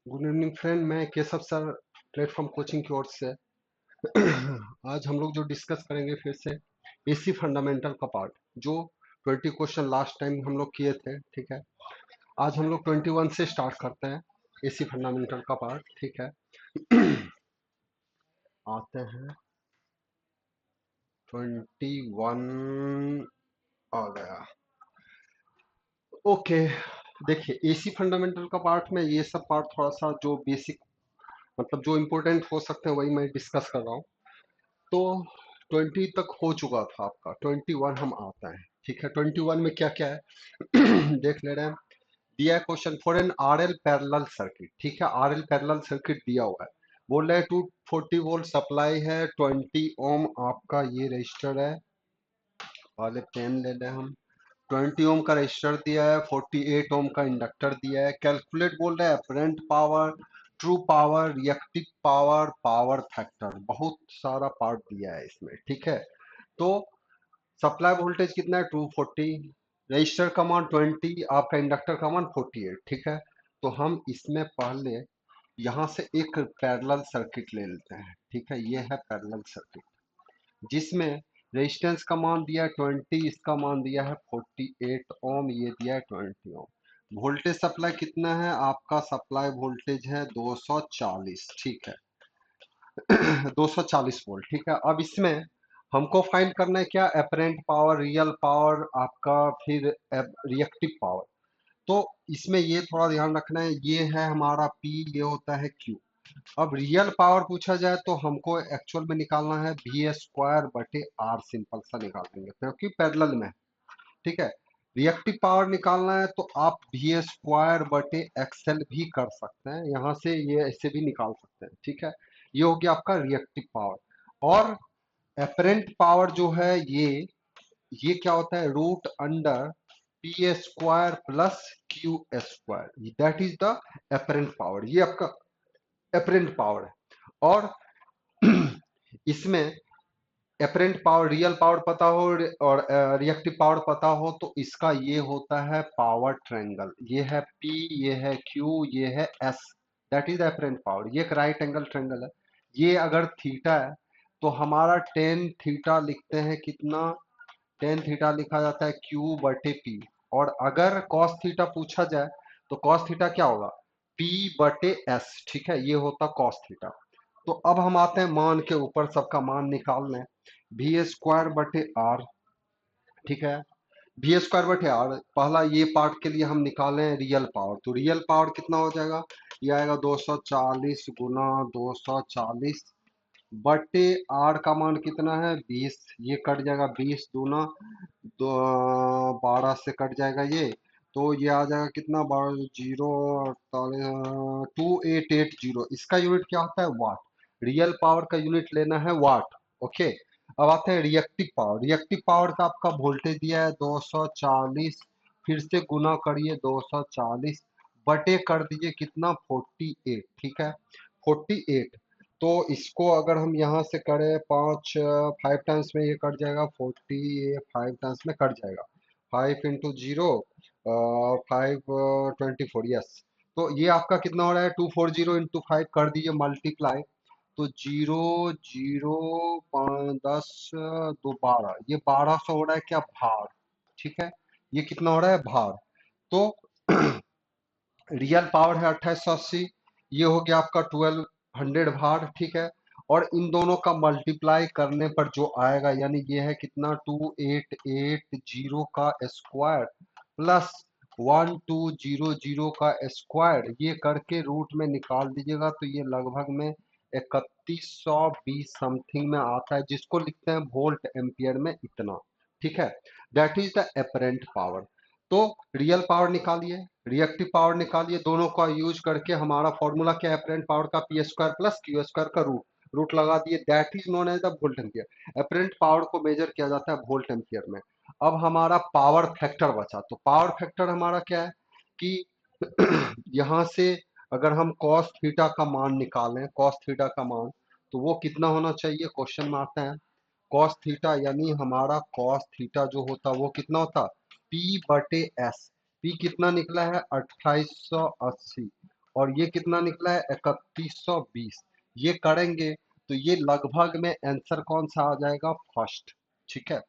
Good evening friend, मैं Keshav sir platform coaching की ओर से आज हम लोग जो डिस्कस करेंगे फिर से एसी फंडामेंटल का पार्ट जो 20 क्वेश्चन लास्ट टाइम हम लोग किए थे। ठीक है, आज हम लोग 21 से स्टार्ट करते हैं एसी फंडामेंटल का पार्ट। ठीक है, आते हैं 21 आ गया। ओके, देखिए एसी फंडामेंटल का पार्ट में ये सब पार्ट थोड़ा सा जो बेसिक मतलब जो इम्पोर्टेंट हो सकते हैं वही मैं डिस्कस कर रहा हूँ। तो 20 तक हो चुका था आपका, 21 हम आता है। ठीक है, 21 में क्या क्या है देख ले रहे हैं। दिया है question for an RL parallel circuit. ठीक है, आरएल पैरेलल सर्किट दिया हुआ है। बोल रहे हैं 240 वोल्ट सप्लाई है, 20 ओम आपका ये रजिस्टर है। वाले पेन ले लें हम। 20 ओम का रजिस्टर दिया है, 48 ओम का इंडक्टर दिया है। कैलकुलेट बोल रहे हैं apparent power, true power, reactive power, power factor, बहुत सारा पार्ट दिया है इसमें। ठीक है, तो सप्लाई वोल्टेज कितना है 240, रजिस्टर का मान 20, आपका इंडक्टर का मान 48। ठीक है, तो हम इसमें पहले यहाँ से एक पैरेलल सर्किट ले लेते हैं। ठीक है, ये है पैरेलल सर्किट जिसमें रेजिस्टेंस का मान दिया है 20, इसका मान दिया है 48 ओम, ये दिया है 20 ओम। वोल्टेज सप्लाई कितना है आपका? सप्लाई वोल्टेज है 240। ठीक है 240 वोल्ट। ठीक है, अब इसमें हमको फाइंड करना है क्या? अपरेंट पावर, रियल पावर आपका, फिर रिएक्टिव पावर। तो इसमें ये थोड़ा ध्यान रखना है, ये है हमारा P, ये होता है Q। अब रियल पावर पूछा जाए तो हमको एक्चुअल में निकालना है V² बटे R, सिंपल सा निकाल देंगे क्योंकि पैरेलल में है। ठीक है, रिएक्टिव पावर निकालना है तो आप V² बटे XL भी कर सकते हैं, यहाँ से ये ऐसे भी निकाल सकते हैं। ठीक है, ये हो गया आपका रिएक्टिव पावर। और एपरेंट पावर जो है ये क्या होता है? Root under P² plus Q², that is the apparent power. ये आपका एपरेंट पावर है। और इसमें एपरेंट पावर, रियल पावर पता हो और रिएक्टिव पावर पता हो तो इसका ये होता है पावर ट्रायंगल। ये है P, ये है Q, ये है S, that is apparent power. ये एक राइट एंगल ट्रायंगल है। ये अगर थीटा है तो हमारा टेन थीटा लिखते हैं कितना? टेन थीटा लिखा जाता है Q/P। और अगर कॉस थीटा पूछा जाए तो कॉस थीटा क्या होगा? P/S। ठीक है, ये होता कॉस थीटा। तो अब हम आते हैं मान के ऊपर, सबका मान निकाल लें। V² बटे R। ठीक है, V²/R, पहला ये पार्ट के लिए हम निकालें रियल पावर, तो रियल पावर कितना हो जाएगा? ये आएगा 240 गुना 240 बटे R का मान कितना है? 20। ये कट जाएगा, 20 दूना 12 से कट जाएगा ये, तो ये आ जाएगा कितना? 12 जीरो 2880। इसका यूनिट क्या होता है? वाट। रियल पावर का यूनिट लेना है वाट। ओके, अब आते हैं रिएक्टिव पावर। रिएक्टिव पावर का आपका वोल्टेज दिया है 240, फिर से गुना करिए 240 बटे कर दीजिए कितना? 48। ठीक है, 48। तो इसको अगर हम यहाँ से करें 5 टाइम्स में ये कट जाएगा 40, ये 5 टाइम्स में कट जाएगा। 5 × 0 5 24, यस। तो ये आपका कितना हो रहा है? 240 × 5 कर दीजिए मल्टीप्लाई, तो 0 0 5 10 2 12, ये 1200 हो रहा है क्या? भार। ठीक है, ये कितना हो रहा है? भार। तो रियल पावर है 2880, ये हो गया आपका 1200 भार। ठीक है, और इन दोनों का मल्टीप्लाई करने पर जो आएगा, यानी ये है कितना? 2880 का स्क्वायर प्लस 1200 का स्क्वायर, ये करके रूट में निकाल दीजिएगा तो ये लगभग में 3120 समथिंग में आता है, जिसको लिखते हैं वोल्ट एम्पियर में इतना। ठीक है, that is the apparent power. तो रियल पावर निकालिए, रिएक्टिव पावर निकालिए, दोनों का यूज करके हमारा फॉर्मूला क्या है? अपरेंट पावर का P² प्लस Q² का रूट, रूट लगा दिए, that is known as the volt ampere. Apparent power को मेजर किया जाता है वोल्ट एम्पियर में। अब हमारा पावर फैक्टर बचा, तो पावर फैक्टर हमारा क्या है कि यहाँ से अगर हम कॉस थीटा का मान निकालें, कॉस थीटा का मान, तो वो कितना होना चाहिए? क्वेश्चन में आता है कॉस थीटा, यानी हमारा कॉस थीटा जो होता वो कितना होता? P/S। P कितना निकला है? 2880। और ये कितना निकला है 3120। ये करेंगे तो ये लगभग में आंसर कौन सा आ जाएगा, फर्स्ट। ठीक है,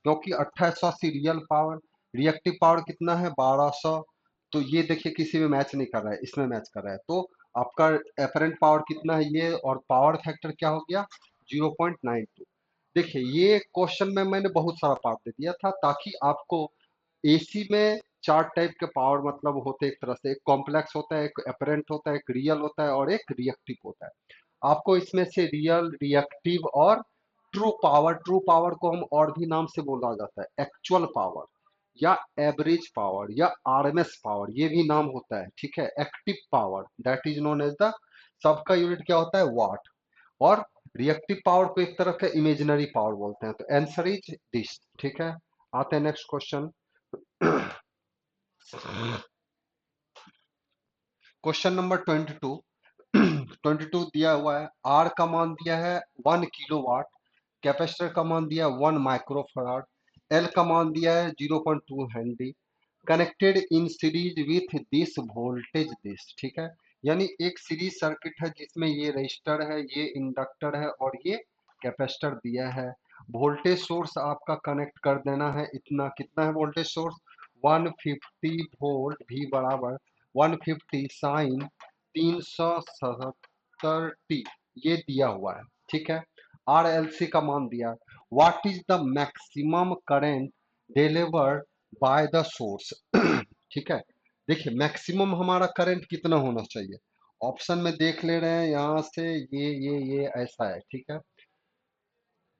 क्योंकि 2880 रियल पावर, रिएक्टिव पावर कितना है 1200। तो ये देखिए किसी में मैच नहीं कर रहा है, इसमें मैच कर रहा है। तो आपका एफरेंट पावर कितना है ये, और पावर फैक्टर क्या हो गया 0.92। देखिए ये क्वेश्चन में मैंने बहुत सारा पार्ट दे दिया था ताकि आपको एसी में चार टाइप के पावर मतलब होते हैं एक तरह से, एक कॉम्प्लेक्स होता है, एक अपरेंट होता है, एक रियल होता है और एक रिएक्टिव होता है। आपको इसमें से रियल, रिएक्टिव और ट्रू पावर को हम और भी नाम से बोला जाता है, एक्चुअल पावर या एवरेज पावर या आरएमएस पावर, ये भी नाम होता है। ठीक है, active power that is known as the, सबका यूनिट क्या होता है वाट। और रिएक्टिव पावर को एक तरह का इमेजिनरी पावर बोलते हैं। तो आंसर इज दिस। ठीक है, आते हैं नेक्स्ट क्वेश्चन। Question number 22। 22 दिया हुआ है, आर का मान दिया है 1 किलोवाट, कैपेसिटर का मान दिया है 1 माइक्रोफराड, एल का मान दिया है 0.2 Henry, connected in series with this voltage this. ठीक है, यानी एक सीरीज सर्किट है जिसमें ये रजिस्टर है, ये इंडक्टर है और ये कैपेसिटर दिया है। वोल्टेज सोर्स आपका कनेक्ट कर देना है, इतना कितना है वोल्टेज सोर्स 150 वोल्ट, भी बराबर 150 साइन 377 टी, ये दिया हुआ है। ठीक है, आर एल सी का मान दिया, what is the maximum current delivered by the source. ठीक है, देखिए मैक्सिमम हमारा करंट कितना होना चाहिए, ऑप्शन में देख ले रहे हैं यहाँ से, ये ऐसा है। ठीक है,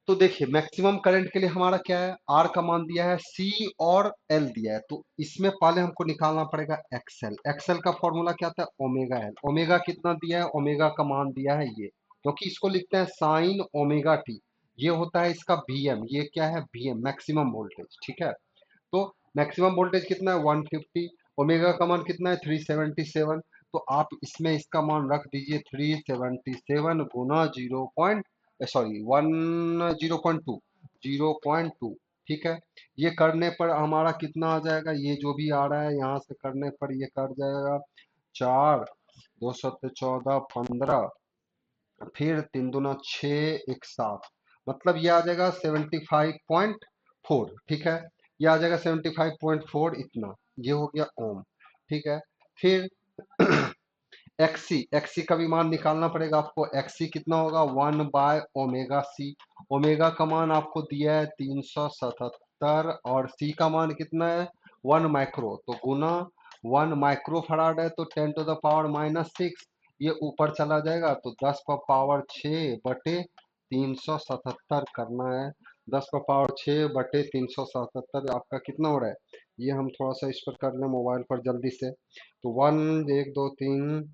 तो देखिए मैक्सिमम करंट के लिए हमारा क्या है, आर का मान दिया है, सी और एल दिया है। तो इसमें पहले हमको निकालना पड़ेगा एक्सएल। एक्सएल का फॉर्मूला क्या था, ओमेगा एल। ओमेगा कितना दिया है, ओमेगा का मान दिया है ये, क्योंकि इसको लिखते हैं साइन ओमेगा टी। ये होता है इसका वीएम, ये क्या है वीएम, मैक्सिमम वोल्टेज। ठीक है, तो मैक्सिमम वोल्टेज कितना है 150, ओमेगा का मान कितना है 377। तो आप इसमें इसका मान रख दीजिए 377 गुना 0.टू। ठीक है, ये करने पर हमारा कितना आ जाएगा, ये जो भी आ रहा है यहाँ से करने पर ये कर जाएगा 4, 2 7 14 15, फिर 3 दूना 6 एक 7, मतलब ये आ जाएगा 75.4। ठीक है, ये आ जाएगा 75.4 इतना, ये हो गया ओम। ठीक है, फिर एक्सी, एक्सी का भी मान निकालना पड़ेगा आपको। एक्सी कितना होगा 1/ओमेगा सी। ओमेगा का मान आपको दिया है 377 और सी का मान कितना है 1 माइक्रो, तो गुना 1 माइक्रो फराड है तो 10 to the power -6, ये ऊपर चला जाएगा तो 10 पर पावर 6/377 करना है। 10 पर पावर 6/377 आपका कितना हो रहा है, ये हम थोड़ा सा इस पर कर लें मोबाइल पर जल्दी से। तो 1 1 2 3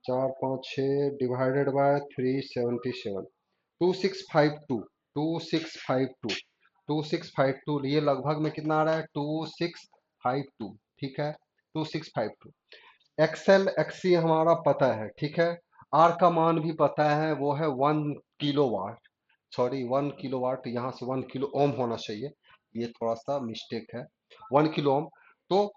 4 5 6 डिवाइडेड बाय 377, 2652, 2652, 2652, ये लगभग में कितना आ रहा है 2652। ठीक है, 2652। एक्सएल एक्सी हमारा पता है। ठीक है, आर का मान भी पता है, वो है 1 किलोवाट, सॉरी 1 किलोवाट, यहाँ से 1 किलो ओम होना चाहिए, ये थोड़ा सा मिस्टेक है, 1 किलो ओम। तो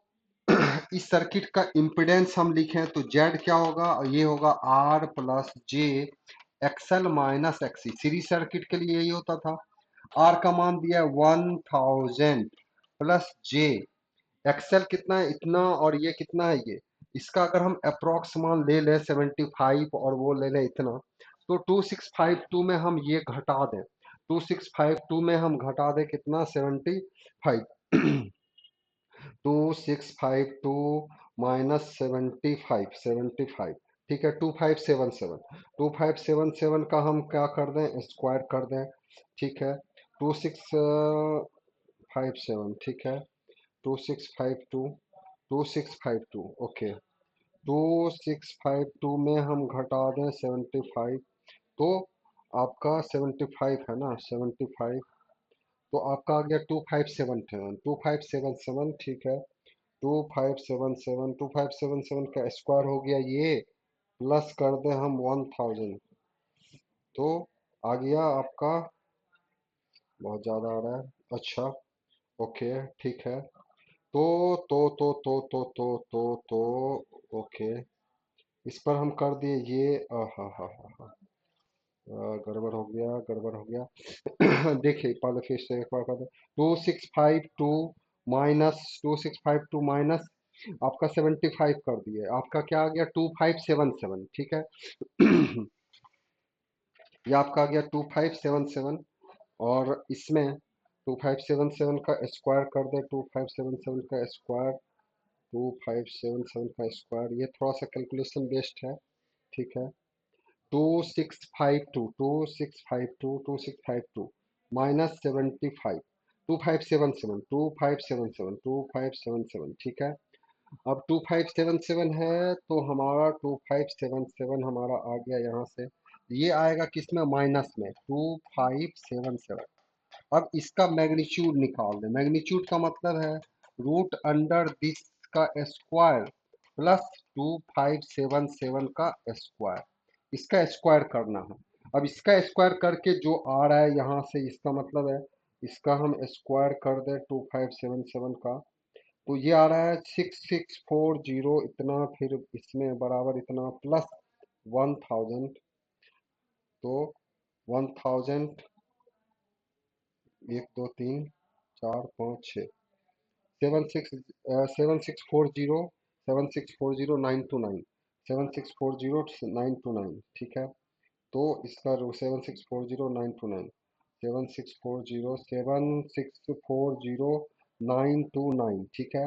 इस सर्किट का इम्पिडेंस हम लिखें तो जेड क्या होगा, ये होगा R plus J XL minus XC. Series circuit के लिए यही होता था। आर का मान दिया है 1000 प्लस जे, एक्सएल कितना है इतना और ये कितना है ये, इसका अगर हम अप्रोक्स मान ले लें 75 और वो ले लें इतना, तो 2652 में हम ये घटा दें, 2652 में हम घटा दें कितना 75, 2652 -75, 75। ठीक है, 2577, 2577 का हम क्या कर दें स्क्वायर कर दें। ठीक है, 2657, ठीक है, 2652, 2652, ओके, 2652 में हम घटा दें 75, तो आपका 75 है ना 75, तो आपका आ गया 2577, 2577। ठीक है, 2577, 2577 का स्क्वायर हो गया ये, प्लस कर दें हम 1000, तो आ गया आपका, बहुत ज़्यादा आ रहा है, अच्छा, ओके, ठीक है, तो ओके, इस पर हम कर दिए ये हा हा हा, गड़बड़ हो गया, गड़बड़ हो गया। देखिए पहले फिर से एक बार कर दे। 2652 माइनस 2652 माइनस आपका 75 कर दिए, आपका क्या आ गया 2577, ठीक है। ये आपका आ गया 2577, और इसमें 2577 का स्क्वायर कर दे, 2577 का स्क्वायर, 2577 का स्क्वायर, ये थोड़ा सा कैलकुलेशन बेस्ड है, ठीक है। 2652 माइनस 75, 2577 ठीक है। अब 2577 है, तो हमारा 2577 हमारा आ गया यहाँ से, ये आएगा किस में, माइनस में 2577। अब इसका मैग्नीट्यूड निकाल दें, मैग्नीट्यूड का मतलब है रूट अंडर दिस का स्क्वायर प्लस 2577 का स्क्वायर, इसका स्क्वायर करना है। अब इसका स्क्वायर करके जो आ रहा है यहाँ से, इसका मतलब है इसका हम स्क्वायर कर दें 2577 का, तो ये आ रहा है 6640 इतना, फिर इसमें बराबर इतना प्लस 1000, तो 1000, 1 2 3 4 5 6, 7640, 7640 929, 7640 929, ठीक है। तो इसका 7640 929, 7640 ठीक है।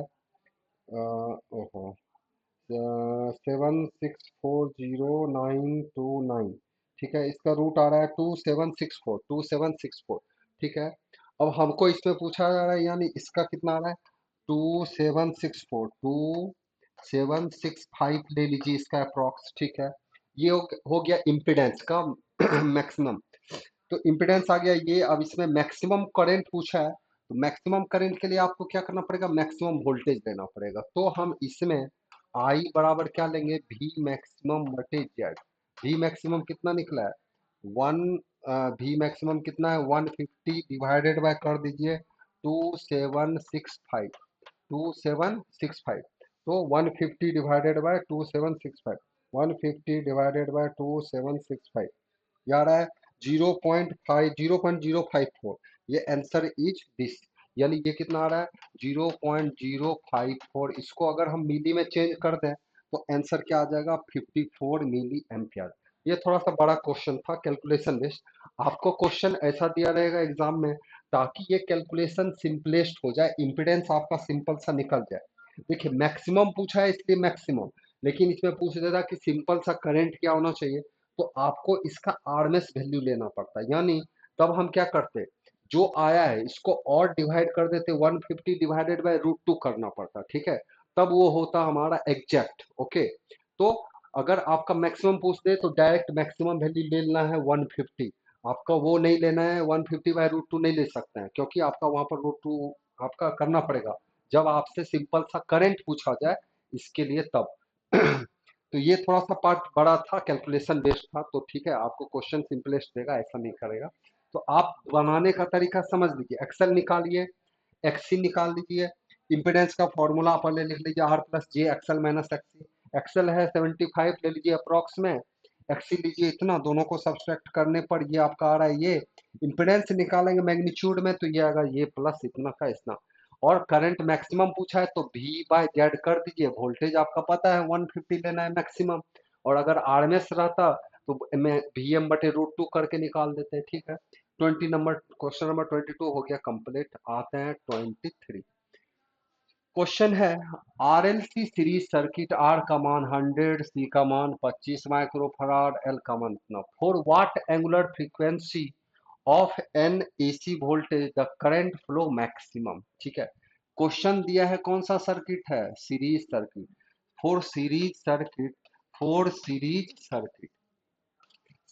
ओहो, 7640 929, ठीक है। इसका रूट आ रहा है 2764, ठीक है। अब हमको इसमें पूछा जा रहा है, यानी इसका कितना आ रहा है 2764 ले लीजिए इसका अप्रॉक्स, ठीक है। ये हो गया इम्पिडेंस का मैक्सिमम। तो इम्पिडेंस आ गया ये। अब इसमें मैक्सिमम करंट पूछा है, तो मैक्सिमम करंट के लिए आपको क्या करना पड़ेगा, मैक्सिमम वोल्टेज लेना पड़ेगा। तो हम इसमें आई बराबर क्या लेंगे, वी मैक्सिमम बटे जेड। वी मैक्सिमम कितना निकला है, वन, वी मैक्सिमम कितना है 150 डिवाइडेड बाय कर दीजिए 2765, 2765, तो 150 डिवाइडेड बाय 2765, 150 डिवाइडेड बाय 2765, ये आ रहा है 0.054। ये आंसर इज दिस, यानी ये कितना आ रहा है 0.054। इसको अगर हम मिली में चेंज कर दें तो आंसर क्या आ जाएगा 54 मिली एम्पियर। ये थोड़ा सा बड़ा क्वेश्चन था, कैलकुलेशन बेस्ड। आपको क्वेश्चन ऐसा दिया रहेगा एग्जाम में ताकि ये कैलकुलेशन सिंपलेस्ट हो जाए, इम्पिडेंस आपका सिंपल सा निकल जाए। देखिए मैक्सिमम पूछा है इसलिए मैक्सिमम, लेकिन इसमें पूछ देता कि सिंपल सा करंट क्या होना चाहिए, तो आपको इसका आरएमएस वैल्यू लेना पड़ता है। यानी तब हम क्या करते, जो आया है इसको और डिवाइड कर देते, 150 डिवाइडेड बाय रूट 2 करना पड़ता, ठीक है। तब वो होता हमारा एग्जैक्ट, ओके। तो अगर आपका मैक्सिमम पूछ दे तो डायरेक्ट मैक्सिमम वैल्यू ले लेना है 150, आपका वो नहीं लेना है 150 बाय रूट 2 नहीं ले सकते हैं, क्योंकि आपका वहां पर रूट 2 आपका करना पड़ेगा जब आपसे सिंपल सा करंट पूछा जाए इसके लिए तब। तो ये थोड़ा सा पार्ट बड़ा था, कैलकुलेशन बेस्ड था, तो ठीक है आपको क्वेश्चन सिंपलेस्ट देगा, ऐसा नहीं करेगा। तो आप बनाने का तरीका समझ लीजिए, एक्सेल निकालिए, एक्सी निकाल लीजिए, इम्पिडेंस का फॉर्मूला पहले लिख लीजिए R plus J XL minus XC. XL है 75 ले लीजिए अप्रॉक्स में, एक्सी लीजिए इतना, दोनों को सब्सट्रैक्ट करने पर ये आपका आ रहा है ये। इम्पिडेंस निकालेंगे मैग्नीट्यूड में तो ये आएगा ये प्लस इतना का इतना। और करंट मैक्सिमम पूछा है तो वी बाय जेड कर दीजिए, वोल्टेज आपका पता है 150 लेना है मैक्सिमम, और अगर आरएमएस रहता तो मैं वी एम बटे रूट 2 करके निकाल देते हैं, ठीक है। 20 नंबर, क्वेश्चन नंबर 22 हो गया कंप्लीट। आते हैं 23। क्वेश्चन है आरएलसी सीरीज सर्किट, आर का मान 100, सी का मान 25 माइक्रोफराड, एल का मान इतना, for what angular frequency of N AC voltage the current flow maximum, ठीक है। क्वेश्चन दिया है कौन सा सर्किट है, series circuit. Four series circuit, four series circuit,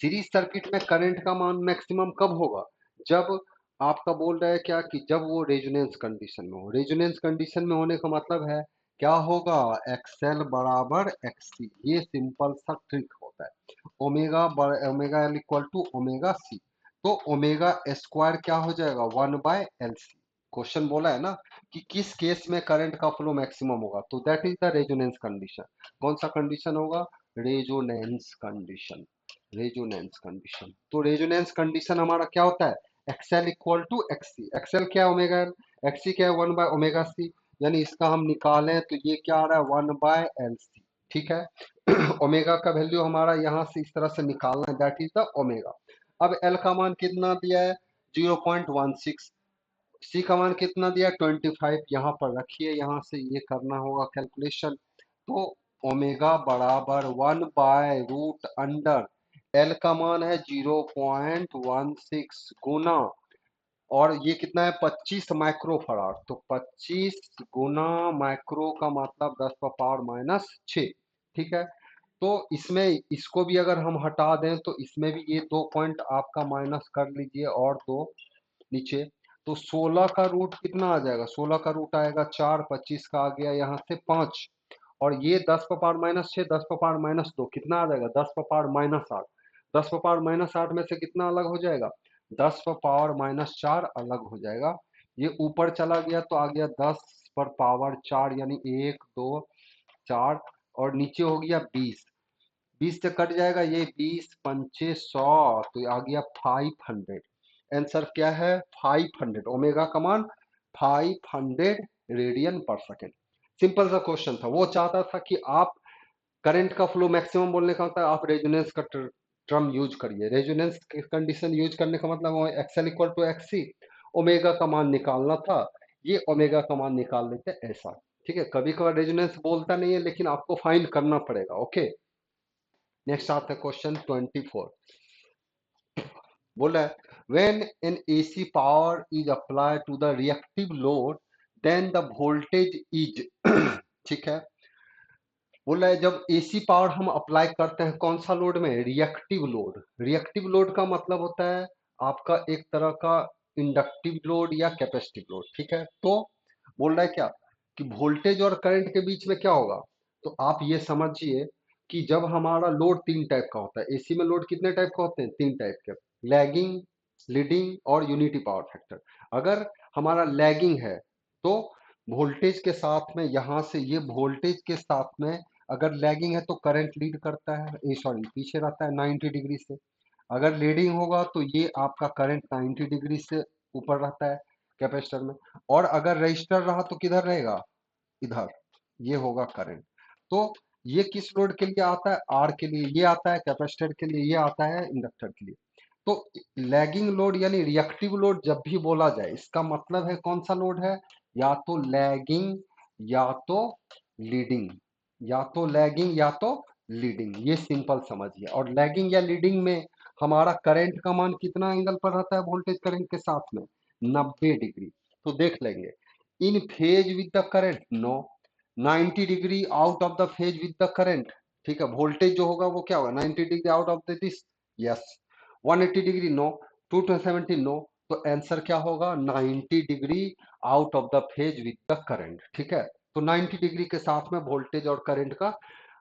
series circuit में करंट का मान मैक्सिमम कब होगा, जब आपका बोल रहा है क्या कि जब वो रेजोनेंस कंडीशन में हो। रेजोनेंस कंडीशन में होने का मतलब है क्या होगा, एक्सएल बराबर एक्ससी, ये सिंपल सा ट्रिक होता है। Omega omega L equal to omega C, तो ओमेगा स्क्वायर क्या हो जाएगा 1/LC। क्वेश्चन बोला है ना कि किस केस में करंट का फ्लो मैक्सिमम होगा, तो that is the resonance condition. कौन सा कंडीशन होगा, रेजोनेंस कंडीशन। रेजोनेंस कंडीशन, तो रेजोनेंस कंडीशन हमारा क्या होता है, XL equal to XC. XL क्या है, ओमेगा एल। एक्सी क्या है, 1/ओमेगा सी। यानी इसका हम निकालें तो ये क्या आ रहा है, 1/LC। ठीक है। ओमेगा का वैल्यू हमारा यहाँ से इस तरह से निकालना है, दैट इज द ओमेगा। अब एल का मान कितना दिया है, 0.16। सी का मान कितना दिया, 25। यहाँ पर रखिए, यहाँ से ये करना होगा कैलकुलेशन। तो ओमेगा बराबर 1/√अंडर एल का मान है 0.16 गुना, और ये कितना है, 25 माइक्रो फराड। तो 25 गुना माइक्रो का मतलब 10⁻⁻6। ठीक है। तो इसमें इसको भी अगर हम हटा दें तो इसमें भी ये 2 पॉइंट आपका माइनस कर लीजिए, और दो नीचे। तो 16 का रूट कितना आ जाएगा, 16 का रूट आएगा 4, 25 का आ गया यहाँ से 5, और ये 10⁻⁻6, 10⁻⁻2 कितना आ जाएगा, 10⁻⁻8। 10⁻⁻8 में से कितना अलग हो जाएगा, 10⁻⁻4 अलग हो जाएगा। ये ऊपर चला गया तो आ गया 10⁻4, यानी 1 2 4, और नीचे हो गया 20। 20 से कट जाएगा ये, 20 पंचे 100, तो ये आ गया 500। आंसर क्या है, 500। ओमेगा का मान 500 रेडियन पर सेकेंड। सिंपल सा क्वेश्चन था, वो चाहता था कि आप करंट का फ्लो मैक्सिमम बोलने का होता है, आप रेजोनेंस का टर्म यूज करिए। रेजोनेंस कंडीशन यूज करने का मतलब XL equal to XC, omega का मान निकालना था, ये ओमेगा का मान निकाल लेते ऐसा। ठीक है, कभी कभार रेजोनेंस बोलता नहीं है, लेकिन आपको फाइंड करना पड़ेगा। ओके, नेक्स्ट आता है क्वेश्चन 24। बोला है when an AC power is applied to the reactive load then the voltage is ठीक है। बोला है जब एसी पावर हम अप्लाई करते हैं कौन सा लोड में, रिएक्टिव लोड। रिएक्टिव लोड का मतलब होता है आपका एक तरह का इंडक्टिव लोड या कैपेसिटिव लोड। ठीक है। तो बोल रहा है क्या कि वोल्टेज और करंट के बीच में क्या होगा, तो आप ये समझिए कि जब हमारा लोड तीन टाइप का होता है, एसी में लोड कितने टाइप का होते हैं, तीन टाइप के, लैगिंग, लीडिंग और यूनिटी पावर फैक्टर। अगर हमारा लैगिंग है तो वोल्टेज के साथ में, यहां से ये वोल्टेज के साथ में अगर लैगिंग है तो करंट लीड करता है, सॉरी पीछे रहता है 90 डिग्री से। अगर लीडिंग होगा तो ये आपका करंट 90 डिग्री से ऊपर रहता है कैपेसिटर में, और अगर रजिस्टर रहा तो किधर रहेगा, इधर, ये होगा करंट। तो ये किस लोड के लिए आता है, आर के लिए ये आता है, कैपेसिटर के लिए ये आता है, इंडक्टर के लिए। तो लैगिंग लोड यानी रिएक्टिव लोड जब भी बोला जाए, इसका मतलब है कौन सा लोड है, या तो लैगिंग या तो लीडिंग, या तो लैगिंग या तो लीडिंग, ये सिंपल समझिए। और लैगिंग या लीडिंग में हमारा करंट का मान कितना एंगल पर रहता है वोल्टेज करंट के साथ में, 90 डिग्री। तो देख लेंगे, in phase with the current, no. 90 degree out of the phase with the current. ठीक है, वोल्टेज जो होगा वो क्या होगा, 90 degree out of the this, yes. 180 degree, no. 270, no. तो आंसर क्या होगा, 90 degree out of the phase with the current. ठीक है। तो 90 डिग्री के साथ में वोल्टेज और करंट का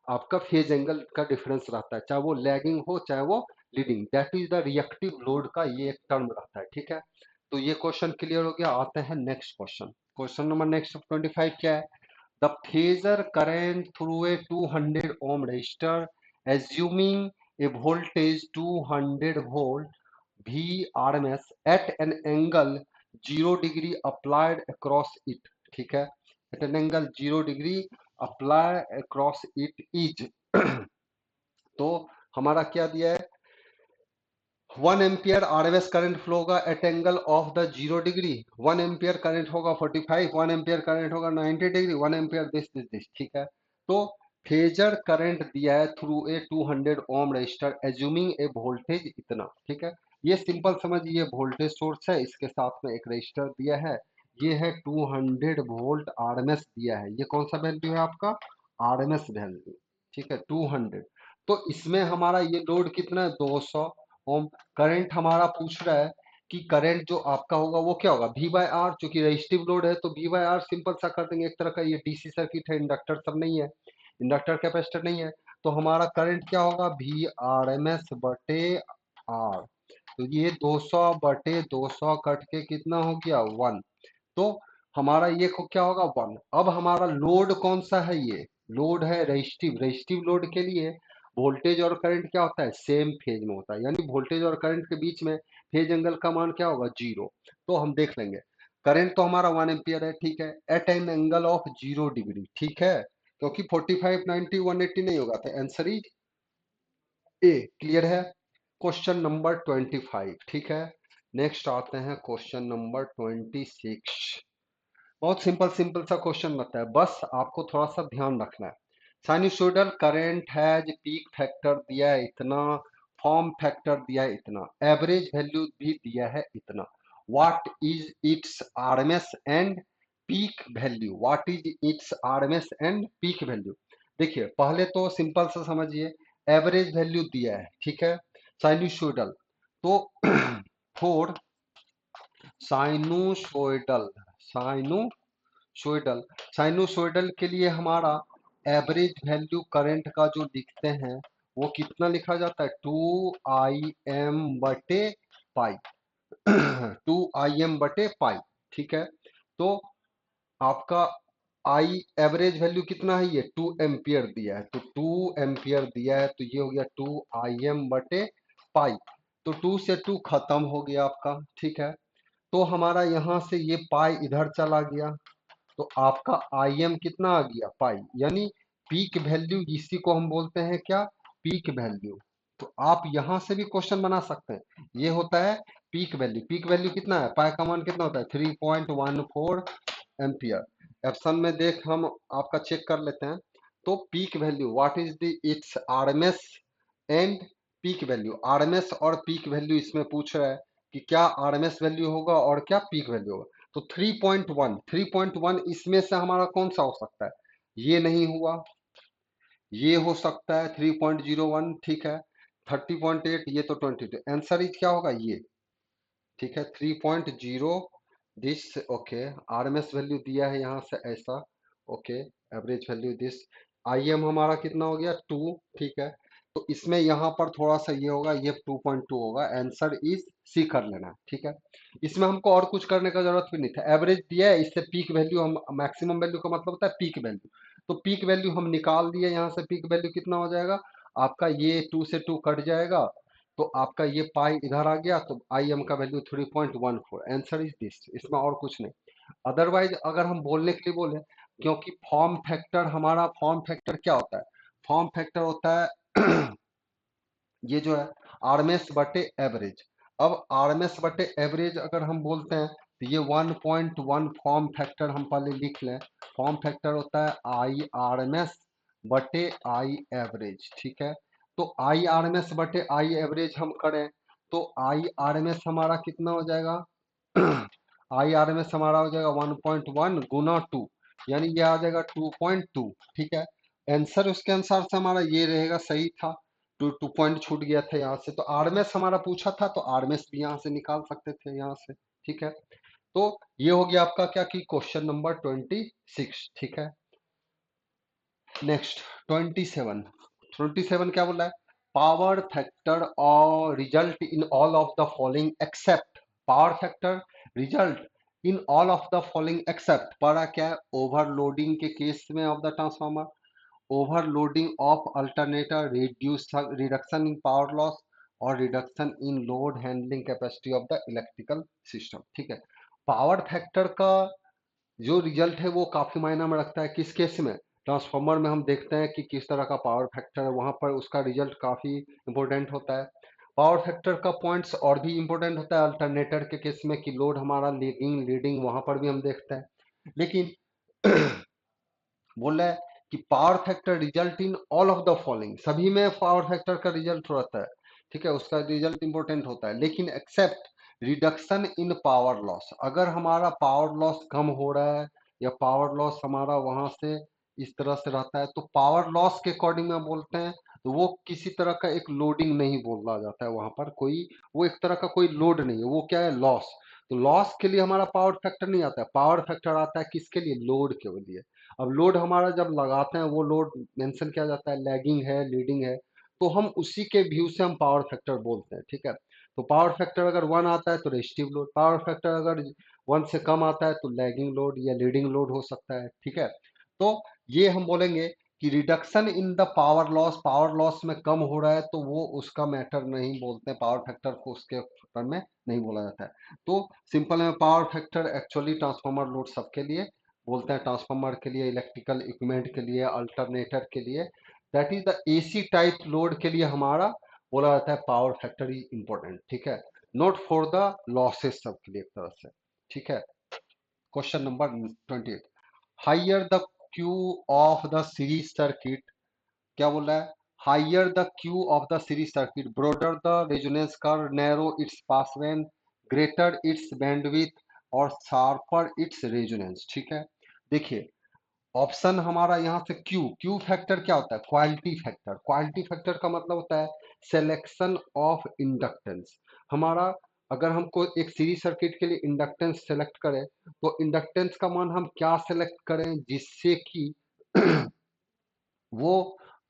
आपका फेज एंगल का डिफरेंस रहता है, चाहे वो लैगिंग हो चाहे वो leading, that is the reactive load का ये एक टर्म रहता है। ठीक है। तो ये क्वेश्चन क्लियर हो गया। आते हैं next question. Question number next 25 क्या है, the phasor current through a 200 ohm resistor assuming a voltage 200 volt VRMS at an angle 0 degree applied across it। ठीक है, at an angle 0 degree apply across it is तो हमारा क्या दिया है, 1 ampere RMS current flow होगा at angle of the 0 degree. 1 ampere current होगा 45, 1 ampere current होगा 90 डिग्री, 1 एम्पियर दिस। ठीक है। तो फेजर करंट दिया है through a 200 ohm resistor assuming a voltage इतना। ठीक है, ये सिंपल समझिए, ये वोल्टेज सोर्स है, इसके साथ में एक रजिस्टर दिया है, ये है 200 वोल्ट आरएमएस दिया है। ये कौन सा वैल्यू है आपका, आरएमएस वैल्यू। ठीक है, 200। तो इसमें हमारा ये लोड कितना है, 200 ओम। करंट हमारा पूछ रहा है कि करंट जो आपका होगा वो क्या होगा, वी बाय आर। चूंकि रजिस्टिव लोड है तो वी बाय आर सिंपल सा कर देंगे, एक तरह का ये डीसी सर्किट है, इंडक्टर सब नहीं है, इंडक्टर कैपेसिटर नहीं है। तो हमारा करंट क्या होगा, वी आर एम एस बटे आर। तो ये 200 बटे 200 कट के कितना हो गया, 1। तो हमारा ये क्या होगा, 1। अब हमारा लोड कौन सा है, ये लोड है रजिस्टिव। रजिस्टिव लोड के लिए वोल्टेज और करंट क्या होता है, सेम फेज में होता है, यानी वोल्टेज और करंट के बीच में फेज एंगल का मान क्या होगा, जीरो। तो हम देख लेंगे, करंट तो हमारा 1 एम्पियर है, ठीक है, at an angle of 0 degree, ठीक है, क्योंकि 45, 90, 180 नहीं होगा, तो आंसर इज ए। क्लियर है। क्वेश्चन नंबर 25, ठीक है। नेक्स्ट आते हैं क्वेश्चन नंबर 26। बहुत सिंपल सिंपल सा क्वेश्चन लगता है, बस आपको थोड़ा सा ध्यान रखना है। Sinusoidal current has peak factor दिया है इतना, फॉर्म फैक्टर दिया है इतना, एवरेज वैल्यू भी दिया है इतना, what is it's RMS and peak value, what is it's RMS and peak value. देखिए पहले तो सिंपल सा समझिए, एवरेज वैल्यू दिया है, ठीक है, साइनसोइडल, तो फॉर साइनोसोइडल, साइनोसोइडल, साइनोसोइडल के लिए हमारा एवरेज वैल्यू करंट का जो लिखते हैं वो कितना लिखा जाता है, 2Im/पाई, 2Im/पाई, ठीक है। तो आपका आई एवरेज वैल्यू कितना है, ये 2 एम्पियर दिया है, तो 2 एम्पियर दिया है, तो ये हो गया 2Im/पाई, तो 2 से 2 खत्म हो गया आपका, ठीक है। तो हमारा यहां से ये पाई इधर चला गया, तो आपका आई एम कितना आ गया, पाई, यानी पीक वैल्यू, इसी को हम बोलते हैं क्या, पीक वैल्यू। तो आप यहां से भी क्वेश्चन बना सकते हैं, ये होता है पीक वैल्यू। पीक वैल्यू कितना है, पाई का मान कितना होता है, 3.14 एम्पियर। ऑप्शन में देख हम आपका चेक कर लेते हैं। तो peak value, what is the it's RMS and peak value, RMS और पीक वैल्यू इसमें पूछ रहा है कि क्या आरएमएस वैल्यू होगा और क्या पीक वैल्यू होगा। तो 3.1, 3.1 इसमें से हमारा कौन सा हो सकता है, ये नहीं हुआ, ये हो सकता है 3.01, ठीक है, 30.8, ये तो 22, आंसर इज क्या होगा, ये, ठीक है, 3.0 दिस, ओके। आरएमएस वैल्यू दिया है यहाँ से ऐसा, okay, average value this, IM हमारा कितना हो गया, 2, ठीक है। तो इसमें यहाँ पर थोड़ा सा ये होगा, ये 2.2 होगा, आंसर इज सी कर लेना, ठीक है। इसमें हमको और कुछ करने का जरूरत भी नहीं था, एवरेज दिया है, इससे पीक वैल्यू, हम मैक्सिमम वैल्यू का मतलब होता है पीक वैल्यू, तो पीक वैल्यू हम निकाल दिए, यहाँ से पीक वैल्यू कितना हो जाएगा आपका, ये 2 से 2 कट जाएगा, तो आपका ये पाई इधर आ गया, तो आई एम का वैल्यू 3.14, आंसर इज दिस, इसमें और कुछ नहीं। अदरवाइज अगर हम बोलने के लिए बोले, क्योंकि फॉर्म फैक्टर, हमारा फॉर्म फैक्टर क्या होता है, फॉर्म फैक्टर होता है ये जो है आरएमएस बटे एवरेज। अब आरएमएस बटे एवरेज अगर हम बोलते हैं, तो ये 1.1 फॉर्म फैक्टर हम पहले लिख लें, फॉर्म फैक्टर होता है आई आरएमएस बटे आई एवरेज, ठीक है। तो आई आरएमएस बटे आई एवरेज हम करें, तो आई आरएमएस हमारा कितना हो जाएगा आई आरएमएस हमारा हो जाएगा 1.1 गुना 2, यानी ये आ जाएगा 2.2, ठीक है। आंसर उसके अनुसार से हमारा ये रहेगा, सही था, 2 पॉइंट छूट गया था यहाँ से, तो आरएमएस हमारा पूछा था, तो आरएमएस भी यहाँ से निकाल सकते थे यहाँ से, ठीक है। तो ये हो गया आपका क्या, कि क्वेश्चन नंबर 26, ठीक है। नेक्स्ट 27, 27 क्या बोल रहा है, पावर फैक्टर और result in all of the following except, power factor result in all of the following except, पढ़ा क्या है, ओवरलोडिंग के केस में of the transformer, overloading of alternator, reduce reduction in power loss, और reduction in load handling capacity of the electrical system, ठीक है। Power factor का जो रिजल्ट है वो काफी मायना में रखता है, किस केस में, ट्रांसफार्मर में हम देखते हैं कि किस तरह का पावर फैक्टर है, वहां पर उसका रिजल्ट काफी इंपॉर्टेंट होता है। पावर फैक्टर का पॉइंट्स और भी इंपॉर्टेंट होता है अल्टरनेटर के केस में, कि लोड हमारा लीडिंग लीडिंग वहां पर भी हम देखते हैं। लेकिन बोल रहा है कि power factor result in all of the following, सभी में पावर फैक्टर का रिजल्ट रहता है, ठीक है, उसका रिजल्ट इंपॉर्टेंट होता है, लेकिन except reduction in power loss, अगर हमारा पावर लॉस कम हो रहा है, या पावर लॉस हमारा वहां से इस तरह से रहता है, तो पावर लॉस के अकॉर्डिंग में बोलते हैं, तो वो किसी तरह का एक लोडिंग नहीं बोला जाता है वहां पर, कोई वो एक तरह का कोई लोड नहीं है, वो क्या है, लॉस। तो लॉस के लिए हमारा पावर फैक्टर नहीं आता है, पावर फैक्टर आता है किसके लिए, लोड के लिए। अब लोड हमारा जब लगाते हैं, वो लोड मेंशन किया जाता है, लैगिंग है, लीडिंग है, तो हम उसी के व्यू से हम पावर फैक्टर बोलते हैं, ठीक है। तो पावर फैक्टर अगर 1 आता है तो रेजिस्टिव लोड, पावर फैक्टर अगर 1 से कम आता है तो लैगिंग लोड या लीडिंग लोड हो सकता है, ठीक है। तो ये हम बोलेंगे कि reduction in the power loss में कम हो रहा है तो वो उसका मैटर नहीं बोलते हैं, पावर फैक्टर को उसके टर्म में नहीं बोला जाता है। तो सिंपल में power factor actually transformer load सबके लिए बोलते हैं, ट्रांसफार्मर के लिए, इलेक्ट्रिकल इक्विपमेंट के लिए, अल्टरनेटर के लिए, that is the AC type load के लिए हमारा बोला जाता है पावर फैक्टर इज इंपॉर्टेंट, ठीक है, नॉट फॉर द लॉसेस सबके लिए एक तरह से, ठीक है। Question number 28, higher the Q of the series circuit, क्या बोल रहा है, higher the Q of the series circuit, broader the resonance curve, narrow it's passband, greater it's bandwidth और शार्पर इट्स रेजोनेंस, ठीक है। देखिए ऑप्शन हमारा यहाँ से क्यू फैक्टर क्या होता है, क्वालिटी फैक्टर, क्वालिटी फैक्टर का मतलब होता है सिलेक्शन ऑफ इंडक्टेंस। हमारा अगर हमको एक सीरीज सर्किट के लिए इंडक्टेंस सेलेक्ट करें तो इंडक्टेंस का मान हम क्या सेलेक्ट करें जिससे कि वो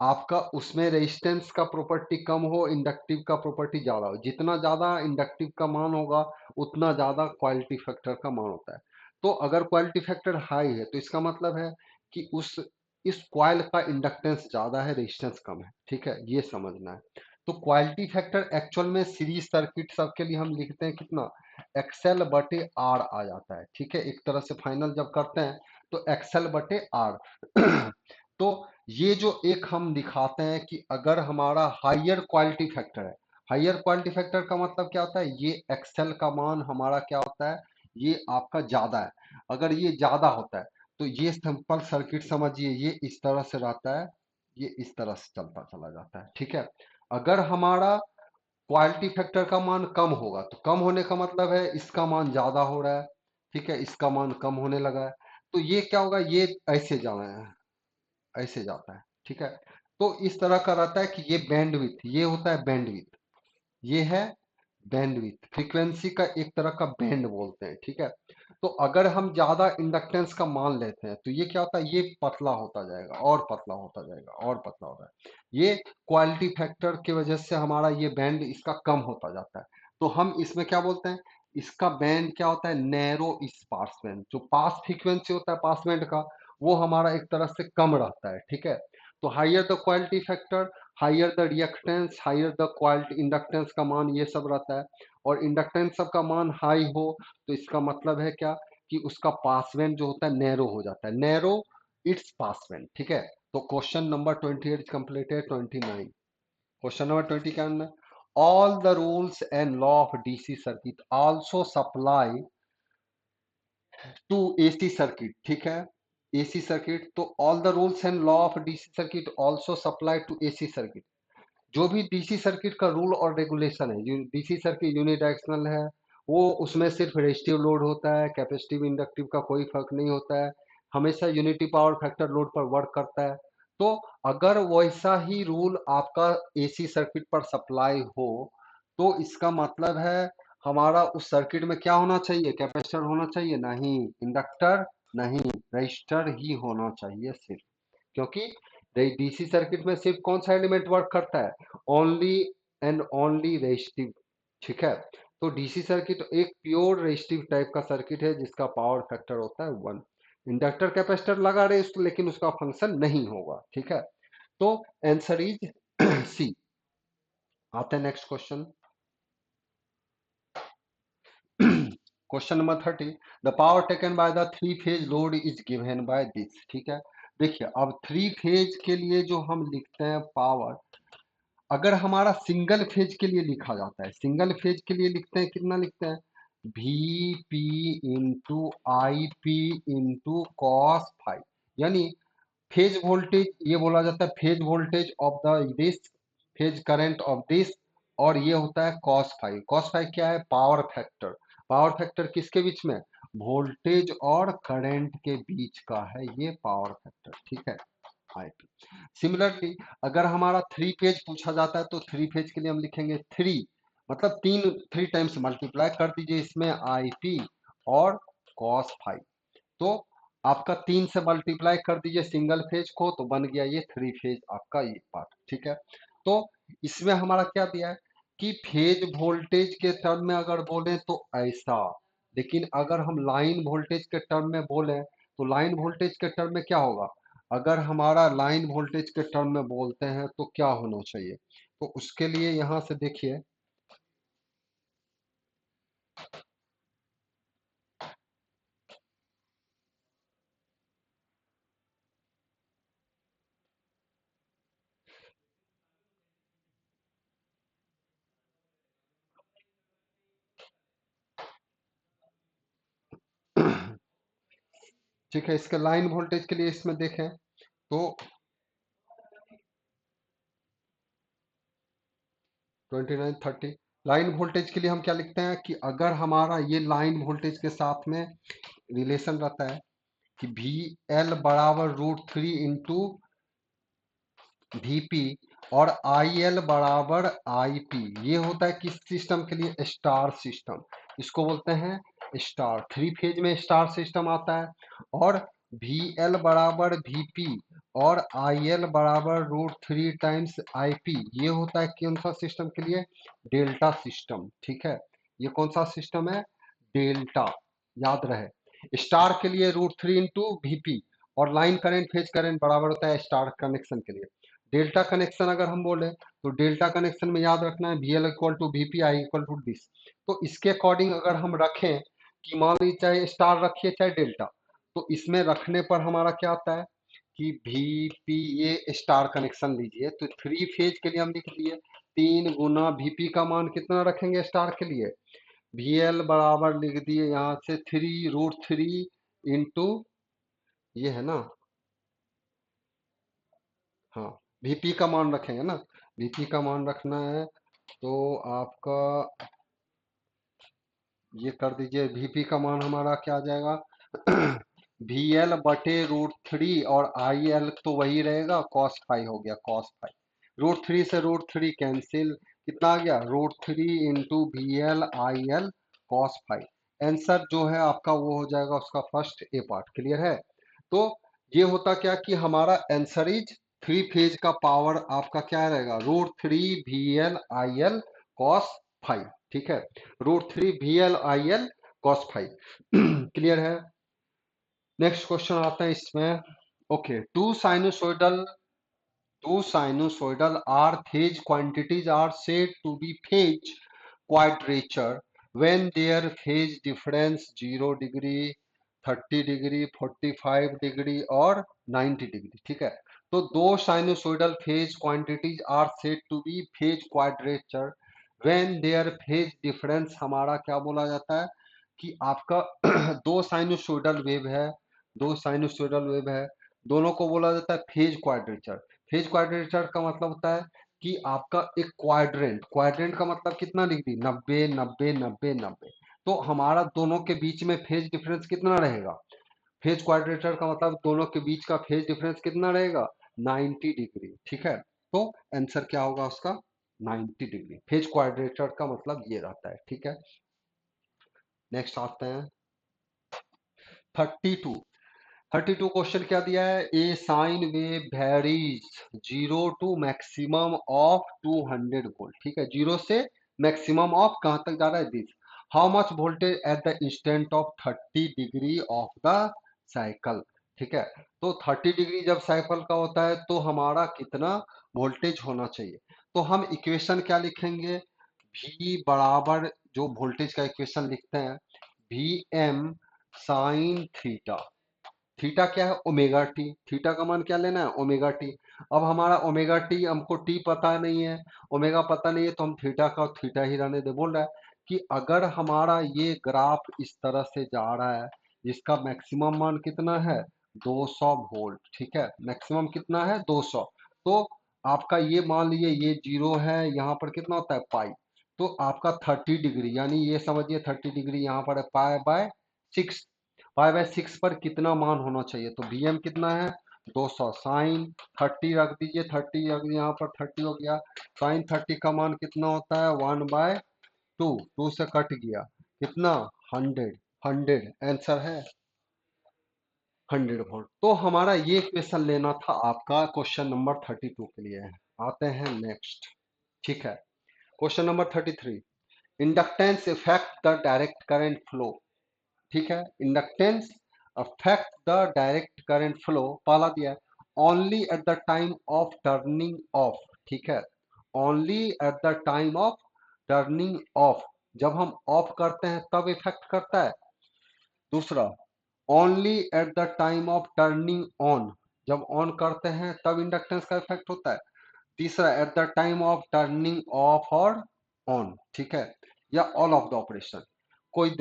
आपका उसमें रेजिस्टेंस का प्रॉपर्टी कम हो, इंडक्टिव का प्रॉपर्टी ज्यादा हो। जितना ज्यादा इंडक्टिव का मान होगा उतना ज्यादा क्वालिटी फैक्टर का मान होता है। तो अगर क्वालिटी फैक्टर हाई है तो इसका मतलब है कि उस इस क्वाइल का इंडक्टेंस ज्यादा है, रेजिस्टेंस कम है, ठीक है, ये समझना है। तो क्वालिटी फैक्टर एक्चुअल में सीरीज सर्किट सब के लिए हम लिखते हैं कितना, एक्सएल बटे आर आ जाता है, ठीक है। एक तरह से फाइनल जब करते हैं तो एक्सएल बटे आर तो ये जो एक हम दिखाते हैं कि अगर हमारा हायर क्वालिटी फैक्टर है, हायर क्वालिटी फैक्टर का मतलब क्या होता है, ये एक्सेल का मान हमारा क्या होता है, ये आपका ज्यादा है। अगर ये ज्यादा होता है तो ये सिंपल सर्किट समझिए, ये इस तरह से रहता है, ये इस तरह से चलता चला जाता है, ठीक है। अगर हमारा क्वालिटी फैक्टर का मान कम होगा तो कम होने का मतलब है इसका मान ज्यादा हो रहा है, ठीक है, इसका मान कम होने लगा है, तो ये क्या होगा, ये ऐसे जाना है, ऐसे जाता है, ठीक है। तो इस तरह का रहता है कि ये बैंडविड्थ, ये होता है बैंडविड्थ, ये है बैंडविड्थ, फ्रीक्वेंसी का एक तरह का बैंड बोलते हैं, ठीक है। तो अगर हम ज्यादा इंडक्टेंस का मान लेते हैं तो ये क्या होता है, ये पतला होता जाएगा और पतला होता जाएगा और पतला होता है, ये क्वालिटी फैक्टर की वजह से हमारा ये बैंड इसका कम होता जाता है। तो हम इसमें क्या बोलते हैं, इसका बैंड क्या होता है, नैरो स्पार्स बैंड, जो पास फ्रीक्वेंसी होता है पास बैंड का वो हमारा एक तरह से कम रहता है, ठीक है। तो higher the quality factor, higher the reactance, higher the quality, inductance का मान ये सब रहता है। और इंडक्टेंस सब का मान हाई हो तो इसका मतलब है क्या, कि उसका पासबैंड जो होता है नैरो हो जाता है, नैरो इट्स पासबैंड, ठीक है। तो question number 28 completed. 29, question number 20 क्या है, all the rules and law of DC circuit also supply to AC circuit, ठीक है, एसी सर्किट। तो all the rules and law of DC circuit also supply to AC circuit, जो भी DC circuit का rule और regulation है, DC circuit unidirectional है, वो उसमें सिर्फ रेजिस्टिव लोड होता है, कैपेसिटिव इंडक्टिव का कोई फर्क नहीं होता है, हमेशा यूनिटी पावर फैक्टर लोड पर वर्क करता है। तो अगर वैसा ही रूल आपका एसी सर्किट पर सप्लाई हो तो इसका मतलब है हमारा उस सर्किट में क्या होना चाहिए, कैपेसिटर होना चाहिए नहीं, इंडक्टर नहीं, रजिस्टर ही होना चाहिए सिर्फ, क्योंकि डीसी सर्किट में सिर्फ कौन सा एलिमेंट वर्क करता है, ओनली एंड ओनली रेजिस्टिव, ठीक है। तो डीसी सर्किट एक प्योर रेजिस्टिव टाइप का सर्किट है जिसका पावर फैक्टर होता है 1, इंडक्टर कैपेसिटर लगा रहे उसको लेकिन उसका फंक्शन नहीं होगा, ठीक है। तो आंसर इज सी। आते हैं next question. Question number 30, the power taken by the three phase load is given by this, ठीक है। देखिए अब थ्री फेज के लिए जो हम लिखते हैं पावर, अगर हमारा सिंगल फेज के लिए लिखा जाता है, सिंगल फेज के लिए लिखते हैं कितना लिखते हैं, V P into I P into cos five, यानी फेज वोल्टेज ये बोला जाता है phase voltage of the this, phase current of this, और ये होता है कॉस फाइव। कॉस फाइव क्या है, पावर फैक्टर, पावर फैक्टर किसके बीच में, वोल्टेज और करंट के बीच का है ये पावर फैक्टर, ठीक है, आईपी। सिमिलरली अगर हमारा थ्री फेज पूछा जाता है तो थ्री फेज के लिए हम लिखेंगे थ्री, मतलब तीन, थ्री टाइम्स मल्टीप्लाई कर दीजिए इसमें आईपी और कॉस फाइव, तो आपका तीन से मल्टीप्लाई कर दीजिए सिंगल फेज को तो बन गया ये थ्री फेज आपका ये पार्ट, ठीक है। तो इसमें हमारा क्या दिया है कि फेज वोल्टेज के टर्म में अगर बोले तो ऐसा, लेकिन अगर हम लाइन वोल्टेज के टर्म में बोले तो लाइन वोल्टेज के टर्म में क्या होगा, अगर हमारा लाइन वोल्टेज के टर्म में बोलते हैं तो क्या होना चाहिए? तो उसके लिए यहां से देखिए, ठीक है, इसके लाइन वोल्टेज के लिए इसमें देखें तो 2930 लाइन वोल्टेज के लिए हम क्या लिखते हैं कि अगर हमारा ये लाइन वोल्टेज के साथ में रिलेशन रहता है कि वी एल बराबर √3 इंटू वीपी और आई एल बराबर आई पी, ये होता है किस सिस्टम के लिए? स्टार सिस्टम, इसको बोलते हैं स्टार, थ्री फेज में स्टार सिस्टम आता है। और वी एल बराबर वीपी और आई एल बराबर √3 टाइम्स आई पी, ये होता है कौन सा सिस्टम के लिए? Delta system. ठीक है, ये कौन सा सिस्टम है? डेल्टा, याद रहे। स्टार के लिए √3 इंटू वीपी और लाइन करंट फेज करंट बराबर होता है स्टार कनेक्शन के लिए। डेल्टा कनेक्शन अगर हम बोले तो डेल्टा कनेक्शन में याद रखना है V L equal to V P, I equal to this. तो इसके अकॉर्डिंग अगर हम रखें कि मान लीजिए चाहे स्टार रखिए चाहे डेल्टा, तो इसमें रखने पर हमारा क्या आता है कि वी पी, ये स्टार कनेक्शन लीजिए तो थ्री फेज के लिए हम लिख दिए 3 गुना वीपी का मान कितना रखेंगे स्टार के लिए? वी एल बराबर लिख दिए यहाँ से 3 √3 इंटू, ये है ना, हाँ, वीपी का मान रखेंगे ना, वीपी का मान रखना है तो आपका ये कर दीजिए, वीपी का मान हमारा क्या आ जाएगा? वी एल बटे √3 और आई एल तो वही रहेगा, कॉस फाई हो गया, कॉस फाई। √3 से √3 कैंसिल, कितना आ गया? √3 into V L I L cos phi. Answer जो है आपका वो हो जाएगा उसका फर्स्ट ए पार्ट। क्लियर है? तो ये होता क्या कि हमारा आंसर इज थ्री फेज का पावर आपका क्या रहेगा? √3 we L I L cos five. ठीक है, √3 we L I L cos five. Clear है? नेक्स्ट क्वेश्चन आता है इसमें। Okay, two sinusoidal are phase quantities are said to be phase quadrature when their phase difference 0 degree, 30 degree, 45 degree और 90 degree. ठीक है, तो दो sinusoidal phase quantities are said to be phase quadrature when their phase difference, हमारा क्या बोला जाता है कि आपका दो साइनोसोइडल वेव है, दो साइनोसोइडल वेव है, दोनों को बोला जाता है फेज क्वाड्रेचर। फेज क्वाड्रेचर का मतलब होता है कि आपका एक क्वाड्रेंट, क्वाड्रेंट का मतलब कितना डिग्री? 90 90 90 90। तो हमारा दोनों के बीच में फेज डिफरेंस कितना रहेगा? फेज क्वाड्रेचर का मतलब दोनों के बीच का फेज डिफरेंस कितना रहेगा? 90 डिग्री। ठीक है, तो आंसर क्या होगा उसका? 90 डिग्री। फेज क्वाड्रेचर का मतलब ये रहता है। ठीक है, नेक्स्ट आते हैं 32। 32 क्वेश्चन क्या दिया है? A sine wave varies 0 to maximum of 200 volt. ठीक है, 0 से मैक्सिमम ऑफ कहां तक जा रहा है? This. How much voltage at the instant of 30 degree of the cycle. ठीक है, तो 30 डिग्री जब साइकिल का होता है तो हमारा कितना वोल्टेज होना चाहिए? तो हम इक्वेशन क्या लिखेंगे? V बराबर, जो वोल्टेज का इक्वेशन लिखते हैं, V M sine theta. Theta क्या है? Omega T. थीटा का मान क्या लेना है? Omega T. अब हमारा ओमेगा टी, हमको टी पता नहीं है, ओमेगा पता नहीं है, तो हम थीटा का थीटा ही रहने दे। बोल रहा है कि अगर हमारा ये ग्राफ इस तरह से जा रहा है, जिसका मैक्सिमम मान कितना है? 200 वोल्ट। ठीक है, मैक्सिमम कितना है? 200। तो आपका ये मान लीजिए ये जीरो है, यहाँ पर कितना होता है? पाई। तो आपका 30 डिग्री, यानी ये समझिए 30 डिग्री यहाँ पर है पाई/6। पाई/6 पर कितना मान होना चाहिए? तो Vm कितना है? 200। साइन 30 रख दीजिए, 30 रख दीजिए, यहाँ पर 30 हो गया। साइन 30 का मान कितना होता है? 1/2। 2 से कट गया, कितना? 100। 100 आंसर है, 100 वोल्ट। तो हमारा ये क्वेश्चन लेना था आपका क्वेश्चन नंबर 32 के लिए। आते हैं नेक्स्ट। ठीक है, question number 33। Inductance effect the direct current flow. ठीक है, inductance affect the direct current flow, पहला दिया है। Only at the time of turning of, ठीक है, only at the time of turning of, जब हम ऑफ करते हैं तब इफेक्ट करता है। दूसरा, only at the time of turning on, जब ऑन करते हैं तब इंडक्टेंस का इफेक्ट होता है। तीसरा, at the time of turning of और ऑन, ठीक है, या ऑल ऑफ द ऑपरेशन, कोई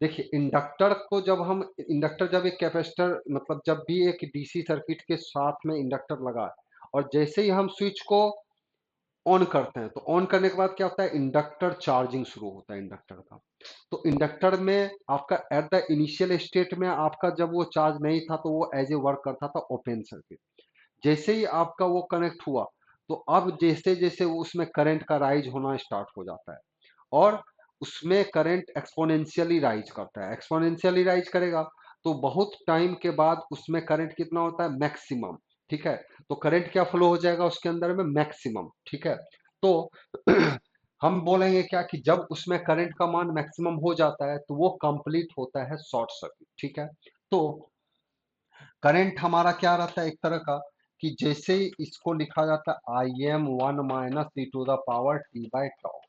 देखिए इंडक्टर को जब हम इंडक्टर, जब एक कैपेसिटर, मतलब जब भी एक डीसी सर्किट के साथ में इंडक्टर लगा है और जैसे ही हम स्विच को ऑन करते हैं तो ऑन करने के बाद क्या होता है, इंडक्टर चार्जिंग शुरू होता है इंडक्टर का। तो इंडक्टर में आपका एट द इनिशियल स्टेट में आपका जब वो चार्ज नहीं था तो वो एज ए वर्क करता था ओपन सर्किट। जैसे ही आपका वो कनेक्ट हुआ तो अब जैसे जैसे उसमें करंट का राइज होना स्टार्ट हो जाता है और उसमें करंट एक्सपोनेंशियली राइज करता है। एक्सपोनेंशियली राइज करेगा तो बहुत टाइम के बाद उसमें करंट कितना होता है, मैक्सिमम, ठीक है। तो करंट क्या फ्लो हो जाएगा उसके अंदर में, मैक्सिमम, ठीक है। तो हम बोलेंगे क्या कि जब उसमें करंट का मान मैक्सिमम हो जाता है तो वो कंप्लीट होता है शॉर्ट सर्किट, ठीक है। तो करंट हमारा क्या रहता है एक तरह का, कि जैसे ही इसको लिखा जाता है I M one minus t to the power t by tau,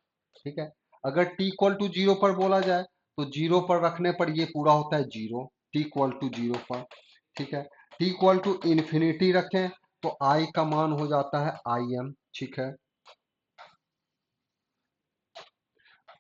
ठीक है। अगर टी इक्वल टू जीरो पर बोला जाए तो जीरो पर रखने पर ये पूरा होता है zero, t equal to zero पर, ठीक है। टी इक्वल टू इन्फिनिटी रखें तो आई का मान हो जाता है आई एम, ठीक है,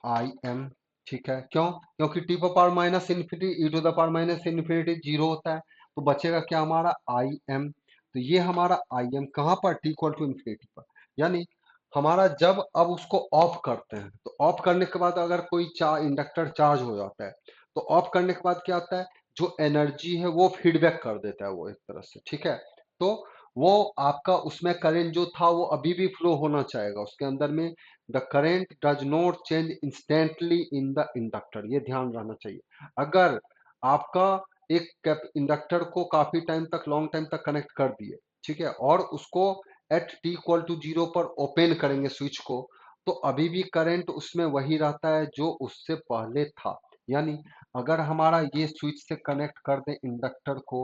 आई एम, ठीक है। क्यों, क्योंकि t power minus infinity e to the power minus infinity zero होता है, तो बचेगा क्या हमारा आई एम। तो ये हमारा आई एम कहाँ पर, टी इक्वल टू इन्फिनिटी पर। यानी हमारा जब अब उसको ऑफ करते हैं तो ऑफ करने के बाद अगर कोई इंडक्टर चार्ज हो जाता है तो ऑफ करने के बाद क्या होता है, जो एनर्जी है वो फीडबैक कर देता है वो एक तरह से, ठीक है। तो वो आपका उसमें करंट जो था वो अभी भी फ्लो होना चाहेगा उसके अंदर में। The current does not change instantly in the inductor, ये ध्यान रहना चाहिए। अगर आपका एक इंडक्टर को काफी टाइम तक, लॉन्ग टाइम तक कनेक्ट कर दिए, ठीक है, और उसको at t equal to zero पर ओपन करेंगे स्विच को, तो अभी भी करंट उसमें वही रहता है जो उससे पहले था। यानी अगर हमारा ये स्विच से कनेक्ट कर दे इंडक्टर को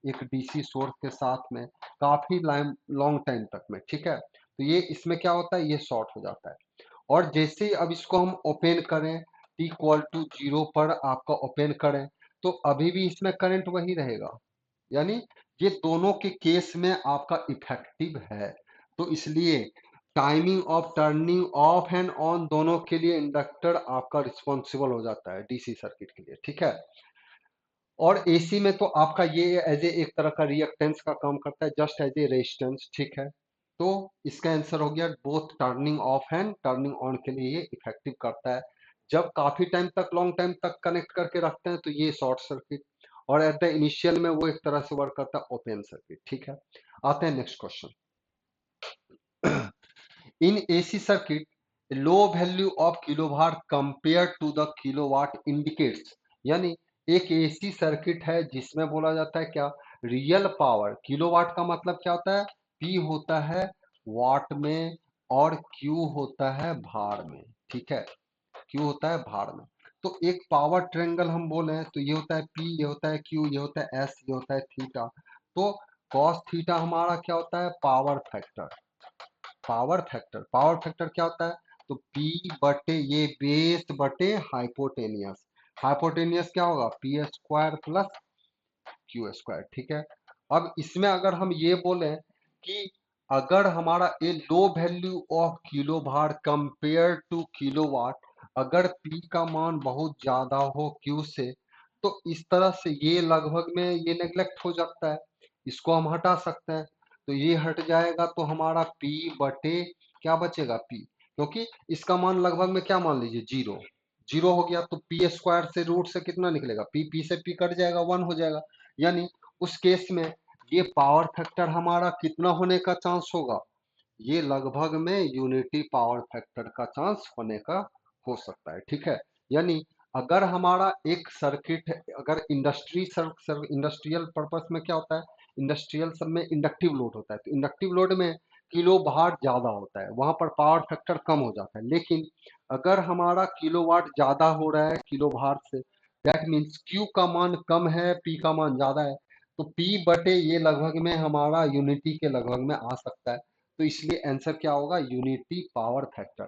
एक डीसी सोर्स के साथ में काफी लॉन्ग टाइम तक में, ठीक है, तो ये इसमें क्या होता है, ये शॉर्ट हो जाता है। और जैसे ही अब इसको हम ओपन करें टी इक्वल टू जीरो पर आपका ओपन करें तो अभी भी इसमें करंट वही रहेगा। यानी ये दोनों के केस में आपका इफेक्टिव है। तो इसलिए timing of turning of and on दोनों के लिए इंडक्टर आपका रिस्पॉन्सिबल हो जाता है डीसी सर्किट के लिए, ठीक है। और एसी में तो आपका ये एज ए एक तरह का रिएक्टेंस का काम करता है, जस्ट एज ए रेजिस्टेंस, ठीक है। तो इसका आंसर हो गया both turning of and turning on के लिए ये इफेक्टिव करता है। जब काफी टाइम तक, लॉन्ग टाइम तक कनेक्ट करके रखते हैं तो ये शॉर्ट सर्किट, और एट द इनिशियल में वो एक तरह से वर्क करता है ओपन सर्किट, ठीक है। आते हैं next question. In AC circuit low value of kilowatt compare to the kilowatt indicates, यानी एक एसी सर्किट है जिसमें बोला जाता है क्या, रियल पावर, किलोवाट का मतलब क्या होता है, पी होता है वाट में और क्यू होता है भार में, ठीक है, क्यू होता है भार में। तो एक पावर ट्रायंगल हम बोले तो ये होता है पी, ये होता है क्यू, ये होता है एस, ये होता है थीटा। तो कॉस थीटा हमारा क्या होता है, power factor. Power factor, power factor क्या होता है, तो P बटे ये बेस बटे हाइपोटेनियस, हाइपोटेनियस क्या होगा, P square plus Q square, ठीक है। अब इसमें अगर हम ये बोले कि अगर हमारा ए लो वैल्यू ऑफ किलो भार कंपेयर टू किलोवाट, अगर P का मान बहुत ज्यादा हो Q से, तो इस तरह से ये लगभग में ये नेग्लेक्ट हो जाता है, इसको हम हटा सकते हैं। तो ये हट जाएगा तो हमारा P बटे क्या बचेगा, P, क्योंकि इसका मान लगभग में क्या मान लीजिए जीरो, जीरो हो गया तो पी स्क्वायर से रूट से कितना निकलेगा, पी, पी से पी कट जाएगा, वन हो जाएगा। यानी उस केस में ये पावर फैक्टर हमारा कितना होने का चांस होगा, ये लगभग में यूनिटी पावर फैक्टर का चांस होने का हो सकता है, ठीक है। यानी अगर हमारा एक सर्किट है, अगर इंडस्ट्रियल पर्पस में क्या होता है, इंडस्ट्रियल सब में इंडक्टिव लोड होता है, तो इंडक्टिव लोड में किलो भार ज्यादा होता है, वहां पर पावर फैक्टर कम हो जाता है। लेकिन अगर हमारा किलोवाट ज्यादा हो रहा है किलो भार से, दैट मीन्स क्यू का मान कम है, पी का मान ज्यादा है, तो P बटे ये लगभग में हमारा यूनिटी के लगभग में आ सकता है, तो इसलिए आंसर क्या होगा, यूनिटी पावर फैक्टर।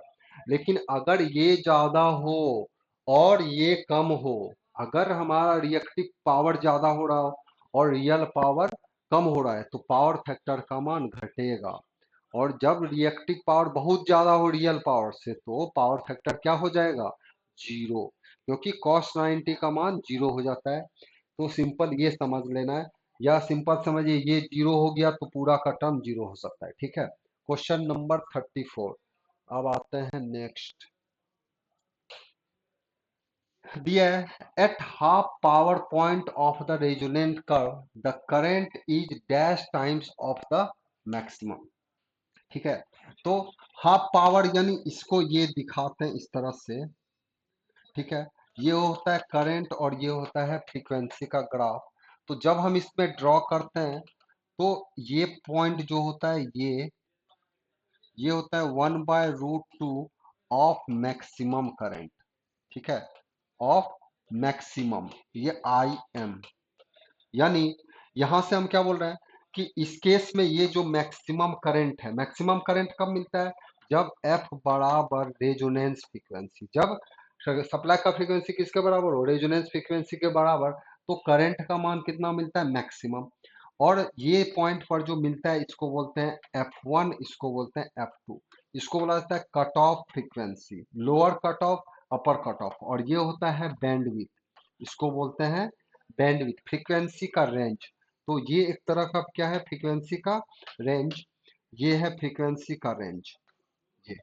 लेकिन अगर ये ज्यादा हो और ये कम हो, अगर हमारा रिएक्टिव पावर ज्यादा हो रहा हो और रियल पावर कम हो रहा है, तो पावर फैक्टर का मान घटेगा। और जब रिएक्टिव पावर बहुत ज्यादा हो रियल पावर से, तो पावर फैक्टर क्या हो जाएगा, जीरो, क्योंकि cos 90 का मान जीरो हो जाता है। तो सिंपल ये समझ लेना है, या सिंपल समझिए ये जीरो हो गया तो पूरा का टर्म जीरो हो सकता है। ठीक है, क्वेश्चन नंबर 34। अब आते हैं नेक्स्ट। दिया है, at half power point of the resonant curve the current is dash times of the maximum. ठीक है, तो हाफ पावर यानी इसको ये दिखाते हैं इस तरह से। ठीक है, ये होता है करंट और ये होता है फ्रीक्वेंसी का ग्राफ। तो जब हम इसमें ड्रॉ करते हैं, तो ये पॉइंट जो होता है ये होता है 1/√2 ऑफ मैक्सिमम करंट। ठीक है, ऑफ मैक्सिमम, ये आई एम, यानी यहां से हम क्या बोल रहे हैं कि इस केस में ये जो मैक्सिमम करंट है, मैक्सिमम करंट कब मिलता है, जब एफ बराबर रेजोनेंस फ्रीक्वेंसी, जब सप्लाई का फ्रीक्वेंसी किसके बराबर हो, रेजोनेंस फ्रीक्वेंसी के बराबर, तो करंट का मान कितना मिलता है, मैक्सिमम। और ये पॉइंट पर जो मिलता है इसको बोलते हैं F1, इसको बोलते हैं F2, इसको बोला जाता है cut off frequency, lower cut of, upper cut of, और ये होता है बैंडविड्थ, इसको बोलते हैं बैंडविड्थ, फ्रीक्वेंसी का रेंज। तो ये एक तरह का क्या है, फ्रीक्वेंसी का रेंज, ये है फ्रीक्वेंसी का रेंज, ये।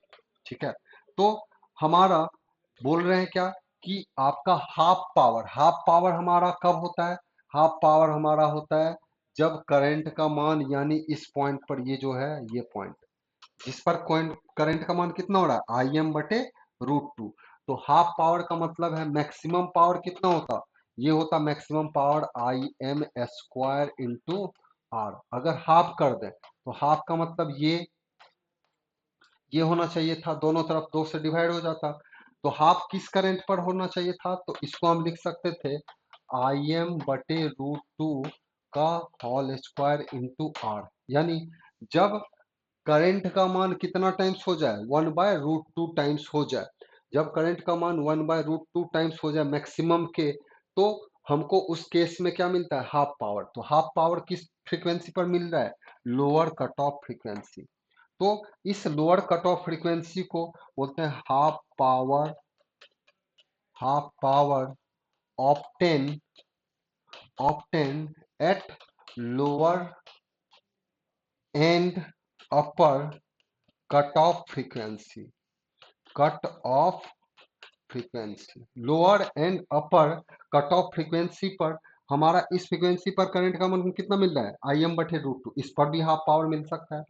ठीक है, तो हमारा बोल रहे हैं क्या कि आपका हाफ पावर हमारा कब होता है, हाफ पावर हमारा होता है जब करंट का मान, यानी इस पॉइंट पर, ये जो है ये पॉइंट जिस पर करंट का मान कितना हो रहा है, Im/√2। तो हाफ पावर का मतलब है मैक्सिमम पावर कितना होता, ये होता maximum power Im² into R. अगर हाफ कर दें तो हाफ का मतलब ये होना चाहिए था, दोनों तरफ दो से डिवाइड हो जाता। तो हाफ किस करंट पर होना चाहिए था, तो इसको हम लिख सकते थे Im/√2 का होल स्क्वायर इंटू आर, यानी जब करंट का मान कितना टाइम्स हो जाए, 1/√2 टाइम्स हो जाए, जब करंट का मान 1/√2 टाइम्स हो जाए मैक्सिमम के, तो हमको उस केस में क्या मिलता है, हाफ पावर। तो हाफ पावर किस फ्रीक्वेंसी पर मिल रहा है, लोअर कट ऑफ फ्रीक्वेंसी। तो इस लोअर कट ऑफ फ्रीक्वेंसी को बोलते हैं half power obtain at lower and upper cut off frequency, cut off frequency, lower and upper cut off frequency पर हमारा इस फ्रीक्वेंसी पर करंट का मान कितना मिल रहा है, Im/√2, इस पर भी हाफ पावर मिल सकता है,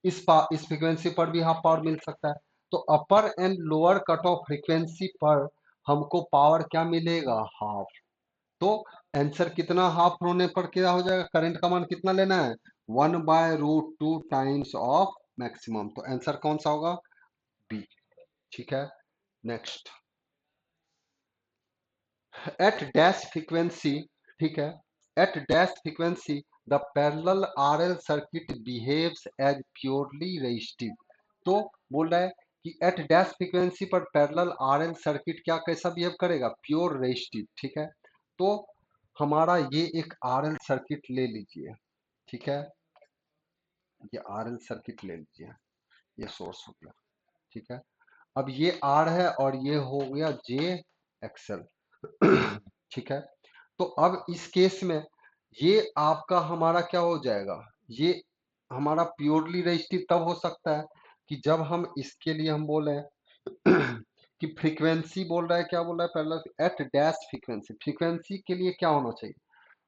इस फ्रीक्वेंसी पर भी हाफ पावर मिल सकता है। तो upper and lower cut off frequency पर हमको पावर क्या मिलेगा, हाफ। तो आंसर कितना, हाफ होने पर क्या हो जाएगा, करंट का मान कितना लेना है, 1/√2 टाइम्स ऑफ मैक्सिमम। तो आंसर कौन सा होगा, बी। ठीक है, नेक्स्ट। एट डैश फ्रीक्वेंसी, ठीक है, at dash frequency the parallel RL circuit behaves as purely resistive. तो बोल रहा है कि एट डैश फ्रीक्वेंसी पर पैरेलल आरएल सर्किट क्या कैसा बिहेव करेगा, प्योर रेजिस्टिव। ठीक है, तो हमारा ये एक आरएल सर्किट ले लीजिए। ठीक है, ये आरएल सर्किट ले लीजिए, ये सोर्स हो गया। ठीक है, अब ये आर है और ये हो गया जे एक्सएल। ठीक है, तो अब इस केस में ये आपका हमारा क्या हो जाएगा, ये हमारा प्योरली रेजिस्टिव तब हो सकता है कि जब हम इसके लिए हम बोले कि फ्रीक्वेंसी बोल रहा है, क्या बोल रहा है, पहले एट डैश फ्रीक्वेंसी, फ्रीक्वेंसी के लिए क्या होना चाहिए,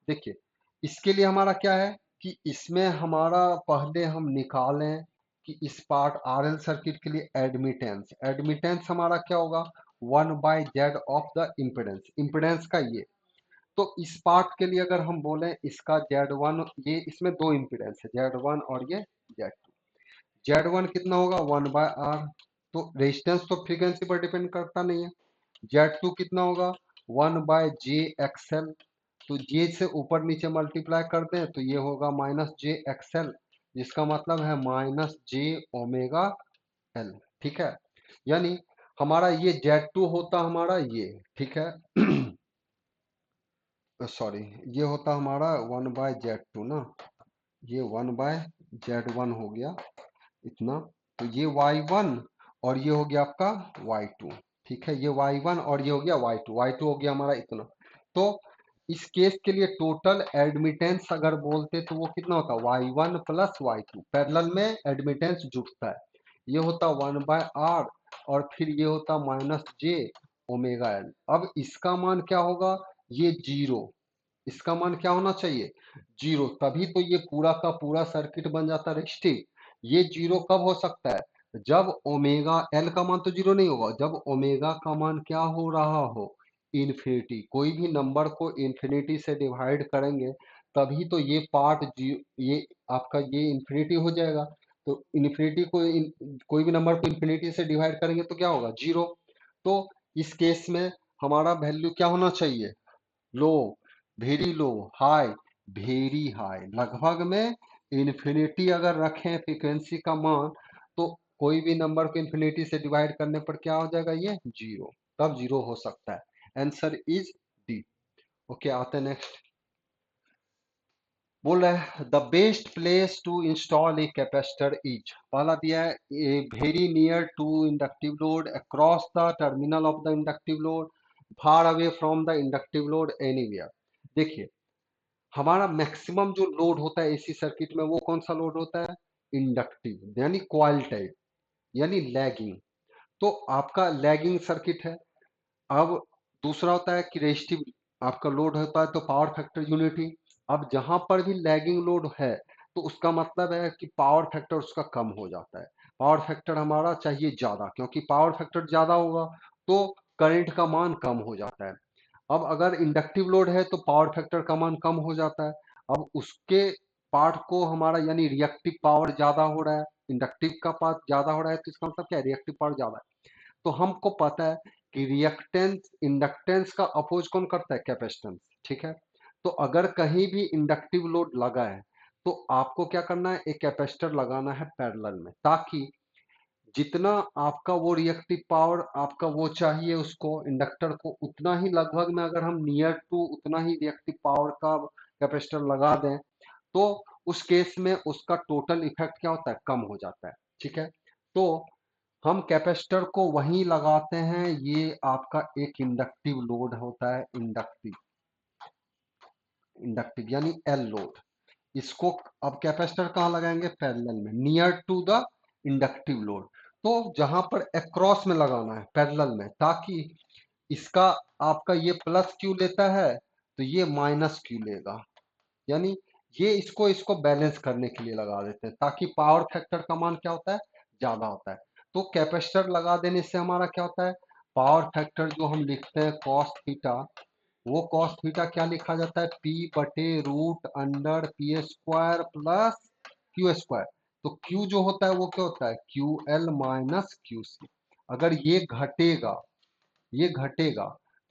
देखिए इसके लिए हमारा क्या है कि इसमें हमारा पहले हम निकालें कि इस पार्ट आरएल सर्किट के लिए एडमिटेंस, एडमिटेंस हमारा क्या होगा, 1/z of the impedance, impedance का ये। तो इस पार्ट के लिए अगर हम बोलें इसका Z1, ये इसमें दो इम्पिडेंस है, Z1 और ये Z2। Z1 कितना होगा, 1/r, तो रेजिस्टेंस तो फ्रीक्वेंसी पर डिपेंड करता नहीं है। Z2 कितना होगा, 1/j XL, तो जे से ऊपर नीचे मल्टीप्लाई कर दें तो ये होगा माइनस जे एक्सएल, जिसका मतलब है माइनस जे ओमेगा एल। ठीक है, यानी हमारा ये Z2 होता हमारा ये, ठीक है सॉरी, ये होता हमारा 1/Z2 ना, ये 1/Z1 हो गया इतना, तो ये y1 और ये हो गया आपका y2। ठीक है, ये y1 और ये हो गया y2, y2 हो गया हमारा इतना। तो इस केस के लिए टोटल एडमिटेंस अगर बोलते तो वो कितना होता, y1 प्लस y2, पैरेलल में एडमिटेंस जुड़ता है, ये होता 1/r और फिर ये होता माइनस जे ओमेगा एल। अब इसका मान क्या होगा, ये जीरो, इसका मान क्या होना चाहिए, जीरो, तभी तो ये पूरा का पूरा सर्किट बन जाता है रेजिस्टिव। ये जीरो कब हो सकता है, जब ओमेगा एल का मान तो जीरो नहीं होगा, जब ओमेगा का मान क्या हो रहा हो, इन्फिनिटी। कोई भी नंबर को इन्फिनिटी से डिवाइड करेंगे तभी तो ये पार्ट ये आपका ये इन्फिनिटी हो जाएगा। तो इन्फिनिटी को कोई भी नंबर को इन्फिनिटी से डिवाइड करेंगे तो क्या होगा, जीरो। तो इस केस में हमारा वैल्यू क्या होना चाहिए, low, very low, high, very high, लगभग में इन्फिनिटी अगर रखें फ्रीक्वेंसी का मान तो कोई भी नंबर को इन्फिनिटी से डिवाइड करने पर क्या हो जाएगा, ये जीरो, तब जीरो हो सकता है। Answer is D. ओके, आते हैं नेक्स्ट। बोल रहा है the best place to install a capacitor is, पहला दिया है a very near to inductive load, across the terminal of the inductive load, far away from the inductive load, anywhere. देखिए, हमारा मैक्सिमम जो लोड होता है एसी सर्किट में वो कौन सा लोड होता है, इंडक्टिव, यानी कॉइल टाइप, यानी लैगिंग। तो आपका लैगिंग सर्किट है। अब दूसरा होता है कि रेजिस्टिव आपका लोड होता है तो पावर फैक्टर यूनिटी। अब जहां पर भी लैगिंग लोड है तो उसका मतलब है कि पावर फैक्टर उसका कम हो जाता है। पावर फैक्टर हमारा चाहिए ज्यादा, क्योंकि पावर फैक्टर ज्यादा होगा तो करंट का मान कम हो जाता है। अब अगर इंडक्टिव लोड है तो पावर फैक्टर का मान कम हो जाता है। अब उसके पार्ट को हमारा यानी रिएक्टिव पावर ज्यादा हो रहा है, इंडक्टिव का पार्ट ज्यादा हो रहा है तो इसका मतलब क्या है, रिएक्टिव पावर ज्यादा है। तो हमको पता है कि रिएक्टेंस इंडक्टेंस का अपोज कौन करता है, कैपेसिटेंस। ठीक है, तो अगर कहीं भी इंडक्टिव लोड लगा है तो आपको क्या करना है, एक कैपेसिटर लगाना है पैरेलल में, ताकि जितना आपका वो रिएक्टिव पावर आपका वो चाहिए उसको इंडक्टर को, उतना ही लगभग में अगर हम नियर टू उतना ही रिएक्टिव पावर का कैपेसिटर लगा दें तो उस केस में उसका टोटल इफेक्ट क्या होता है, कम हो जाता है। ठीक है, तो हम कैपेसिटर को वहीं लगाते हैं, ये आपका एक इंडक्टिव लोड होता है, इंडक्टिव, इंडक्टिव यानी एल लोड। इसको अब कैपेसिटर कहाँ लगाएंगे, पैरेलल में, near to the inductive load. तो जहां पर अक्रॉस में लगाना है पैरेलल में, ताकि इसका आपका ये प्लस क्यू लेता है तो ये माइनस क्यू लेगा, यानी ये इसको इसको बैलेंस करने के लिए लगा देते हैं, ताकि पावर फैक्टर का मान क्या होता है, ज्यादा होता है। तो कैपेसिटर लगा देने से हमारा क्या होता है, पावर फैक्टर जो हम लिखते हैं कॉस थीटा, वो कॉस थीटा क्या लिखा जाता है, पी बटे root under P square plus Q square. तो क्यू जो होता है वो क्या होता है, Q L minus Q C. अगर ये घटेगा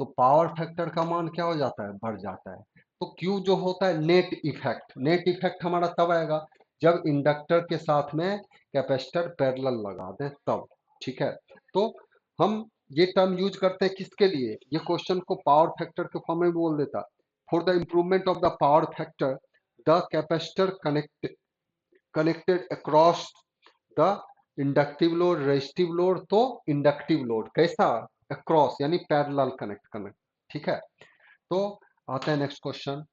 तो पावर फैक्टर का मान क्या हो जाता है, बढ़ जाता है। तो क्यू जो होता है नेट इफेक्ट, नेट इफेक्ट हमारा तब आएगा जब इंडक्टर के साथ में कैपेसिटर पैरेलल लगा दें तब। ठीक है, तो हम ये टर्म यूज करते हैं किसके लिए, ये क्वेश्चन को पावर फैक्टर के फॉर्म में बोल देता, for the improvement of the power factor the capacitor connected across the inductive load resistive load. तो इंडक्टिव लोड कैसा, अक्रॉस यानी पैरेलल कनेक्ट करना। ठीक है, तो आते हैं next question.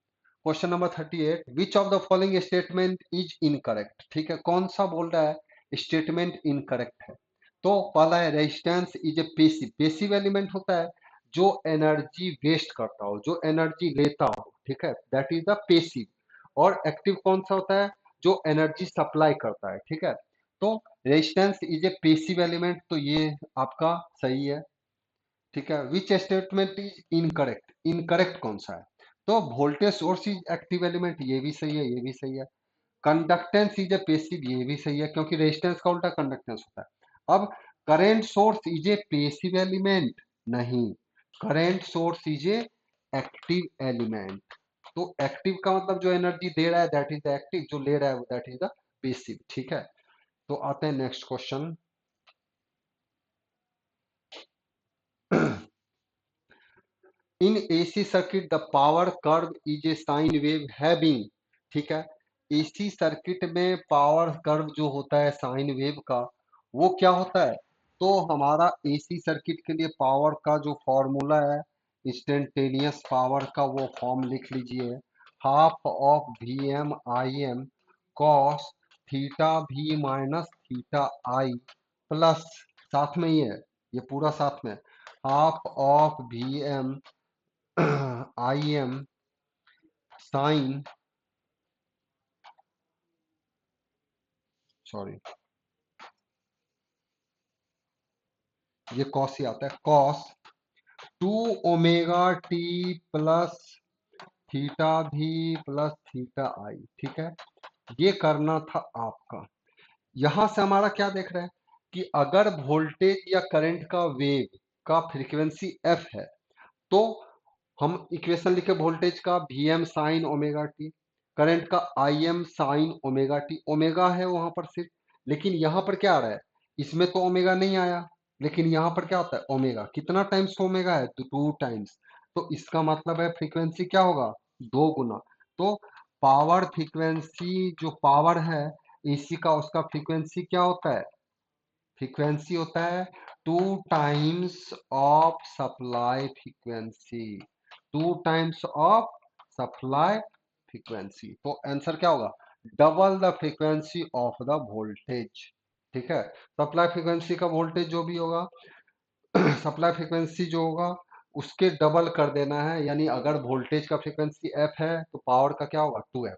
Question number 38, which of the following statement is incorrect. ठीक है, कौन सा बोल रहा है स्टेटमेंट इनकरेक्ट है। तो पहला है resistance is a passive, passive element होता है जो एनर्जी वेस्ट करता हो, जो एनर्जी लेता हो। ठीक है, दैट इज द पेसिव। और एक्टिव कौन सा होता है, जो एनर्जी सप्लाई करता है। ठीक है, तो resistance is a passive element, तो ये आपका सही है। ठीक है, which statement is incorrect, incorrect कौन सा है, तो voltage source is active element, ये भी सही है, ये भी सही है। कंडक्टेंस इज ए पेसिव, ये भी सही है, क्योंकि रेजिस्टेंस का उल्टा कंडक्टेंस होता है। अब current source is a passive element, नहीं, current source is a active element. तो एक्टिव का मतलब जो एनर्जी दे रहा है दैट इज द एक्टिव, जो ले रहा है दैट इज द पेसिव। ठीक है, तो आते हैं next question. In AC circuit the power curve is a sine wave having, ठीक है, एसी सर्किट में पावर कर्व जो होता है साइन वेव का, वो क्या होता है? तो हमारा एसी सर्किट के लिए पावर का जो फॉर्मूला है इंस्टेंटेनियस पावर का, वो फॉर्म लिख लीजिए, half of V M I M cos theta V minus theta I plus, साथ में ही है ये पूरा साथ में, half of V M I M sine, sorry ये कॉस ही आता है, cos 2 omega t plus theta V plus theta I. ठीक है, ये करना था आपका। यहां से हमारा क्या देख रहे हैं कि अगर वोल्टेज या करंट का वेव का फ्रीक्वेंसी एफ है, तो हम इक्वेशन लिखे वोल्टेज का V M sine omega T, current का I M sine omega T, omega है वहां पर सिर्फ, लेकिन यहां पर क्या आ रहा है, इसमें तो ओमेगा नहीं आया, लेकिन यहां पर क्या होता है ओमेगा, कितना टाइम्स ओमेगा है तो 2 टाइम्स, तो इसका मतलब है फ्रीक्वेंसी क्या होगा, 2 गुना। तो पावर फ्रीक्वेंसी जो पावर है एसी का, उसका फ्रीक्वेंसी क्या होता है, फ्रीक्वेंसी होता है 2 times of supply frequency, 2 times of supply frequency. तो आंसर क्या होगा, double the frequency of the voltage. ठीक है, सप्लाई फ्रीक्वेंसी का वोल्टेज जो भी होगा सप्लाई फ्रीक्वेंसी जो होगा उसके डबल कर देना है, यानी अगर वोल्टेज का फ्रीक्वेंसी एफ है तो पावर का क्या होगा 2f।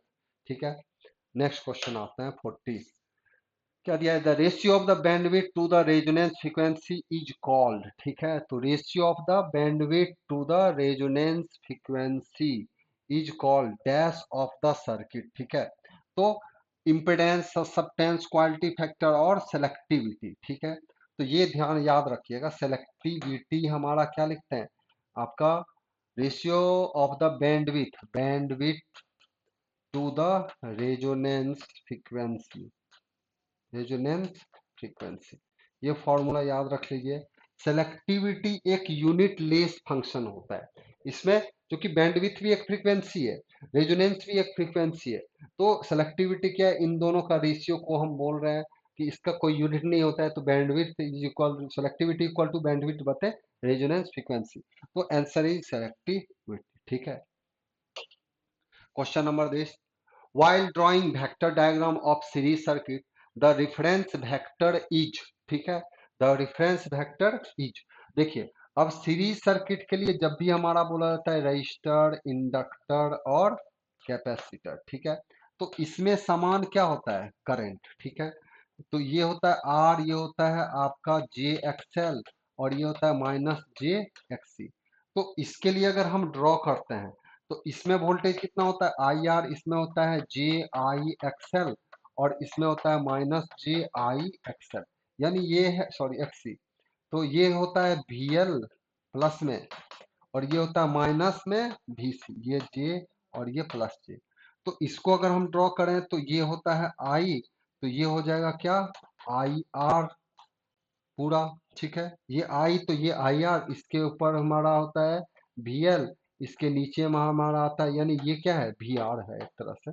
ठीक है, नेक्स्ट क्वेश्चन आते हैं 40। क्या दिया है, the ratio of the bandwidth to the resonance frequency is called. ठीक है, तो ratio of the bandwidth to the resonance frequency is called dash of the circuit. ठीक है, तो इम्पिडेंस, सब्सटेंस, क्वालिटी फैक्टर और सेलेक्टिविटी। ठीक है, तो ये ध्यान याद रखिएगा, सेलेक्टिविटी हमारा क्या लिखते हैं आपका, ratio of the bandwidth, bandwidth to the resonance frequency, resonance frequency, ये फॉर्मूला याद रख लीजिए। सेलेक्टिविटी एक यूनिट लेस फंक्शन होता है इसमें, जो कि बैंडविड्थ भी एक फ्रीक्वेंसी है, रेजोनेंस भी एक फ्रीक्वेंसी है, तो सेलेक्टिविटी क्या है, इन दोनों का रेशियो को हम बोल रहे हैं कि इसका कोई यूनिट नहीं होता है, तो bandwidth is equal, selectivity equal to bandwidth बटे रेजोनेंस फ्रीक्वेंसी, तो आंसर इज सेलेक्टिविटी। ठीक है, question number this, while drawing vector diagram of series circuit the reference vector is, ठीक है, the reference vector is, देखिए अब सीरीज सर्किट के लिए जब भी हमारा बोला जाता है रजिस्टर, इंडक्टर और कैपेसिटर, ठीक है, तो इसमें समान क्या होता है करंट। ठीक है, तो ये होता है आर, ये होता है आपका जे एक्सएल, और ये होता है माइनस जे एक्सी। तो इसके लिए अगर हम ड्रॉ करते हैं तो इसमें वोल्टेज कितना होता है आई आर, इसमें होता है जे आई एक्सएल, और इसमें होता है माइनस जे आई एक्सएल, यानी ये है सॉरी एक्सी, तो ये होता है वी एल प्लस में, और ये होता है माइनस में वी सी, ये जे और ये प्लस जे। तो इसको अगर हम ड्रॉ करें तो ये होता है आई, तो ये हो जाएगा क्या, आई आर पूरा। ठीक है, ये आई तो ये आई आर, इसके ऊपर हमारा होता है वी एल, इसके नीचे में हमारा आता है, यानी ये क्या है वी आर है एक तरह से,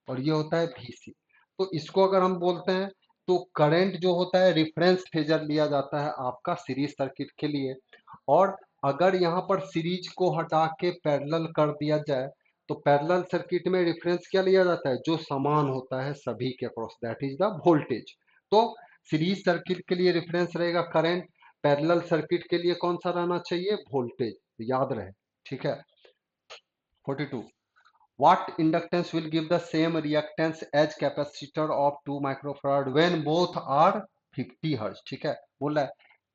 और ये होता है वी सी। तो इसको अगर हम बोलते हैं तो करंट जो होता है रिफरेंस फेजर लिया जाता है आपका सीरीज सर्किट के लिए, और अगर यहाँ पर सीरीज को हटा के पैरेलल कर दिया जाए तो पैरेलल सर्किट में रेफरेंस क्या लिया जाता है, जो समान होता है सभी के across, that is the voltage. तो सीरीज सर्किट के लिए रेफरेंस रहेगा करंट, पैरेलल सर्किट के लिए कौन सा रहना चाहिए, वोल्टेज, याद रहे। ठीक है, 42, what inductance will give the same reactance as capacitor of 2 microfarad when both are 50 hertz। ठीक है, बोल रहा है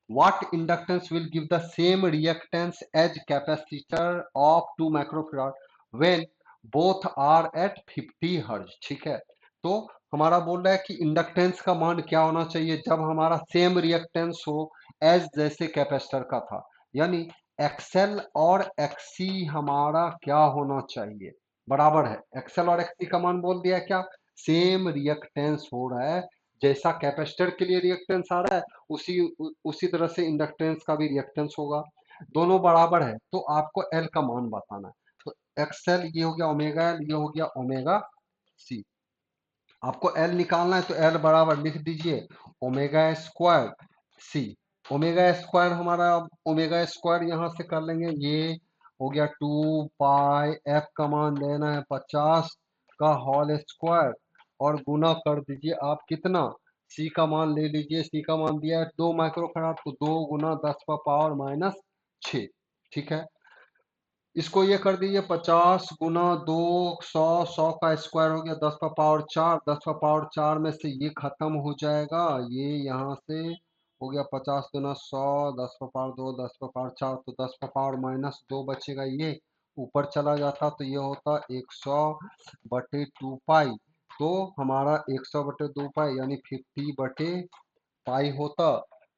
what inductance will give the same reactance as capacitor of 2 microfarad when both are at 50 hertz। ठीक है, तो हमारा बोल रहा है कि इंडक्टेंस का मान क्या होना चाहिए जब हमारा सेम रिएक्टेंस हो एज जैसे कैपेसिटर का था, यानी एक्सएल और एक्सी हमारा क्या होना चाहिए, बराबर है। एक्सएल और एक्सी का मान बोल दिया क्या, सेम रिएक्टेंस हो रहा है, जैसा कैपेसिटर के लिए रिएक्टेंस आ रहा है उसी तरह से इंडक्टेंस का भी रिएक्टेंस होगा। दोनों बराबर है तो आपको एल का मान बताना है। तो एक्सएल ये हो गया ओमेगा एल, ये हो गया ओमेगा सी। आपको एल निकालना है तो एल बराबर लिख दीजिए ओमेगा स्क्वायर सी। ओमेगा स्क्वायर हमारा, ओमेगा स्क्वायर यहाँ से कर लेंगे, ये हो गया 2 पाई, एफ का मान लेना है 50 का होल स्क्वायर और गुना कर दीजिए आप कितना, सी का मान ले लीजिए, सी का मान दिया है 2 माइक्रोफैराड, तो 2 गुना 10 का पावर -6। ठीक है, इसको ये कर दीजिए 50 गुना 2, 100, 100 का स्क्वायर हो गया 10 का पावर 4, 10 का पावर 4 में से ये खत्म हो जाएगा, ये यहाँ से हो गया 50 गुना 100, 10 का पावर 2, 10 का पावर 4, तो 10 का पावर -2 बचेगा, ये ऊपर चला जाता तो ये होता 100/2 पाई। तो हमारा 100/2 पाई यानी 50/पाई होता।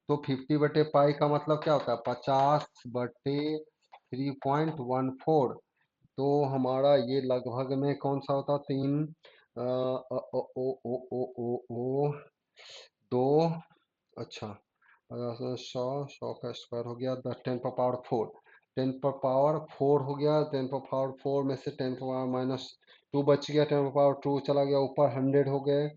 तो 50/पाई का मतलब क्या होता है, 50/3.14। तो हमारा ये लगभग में कौन सा होता, तीन ओ ओ ओ ओ ओ ओ दो, अच्छा 100, 100 का स्क्वायर हो गया 10 पर पावर 4, 10 पर पावर 4 हो गया, 10 पर पावर 4 में से 10 पर पावर -2 बच गया, 10 पर पावर 2 चला गया ऊपर, 100 हो गए।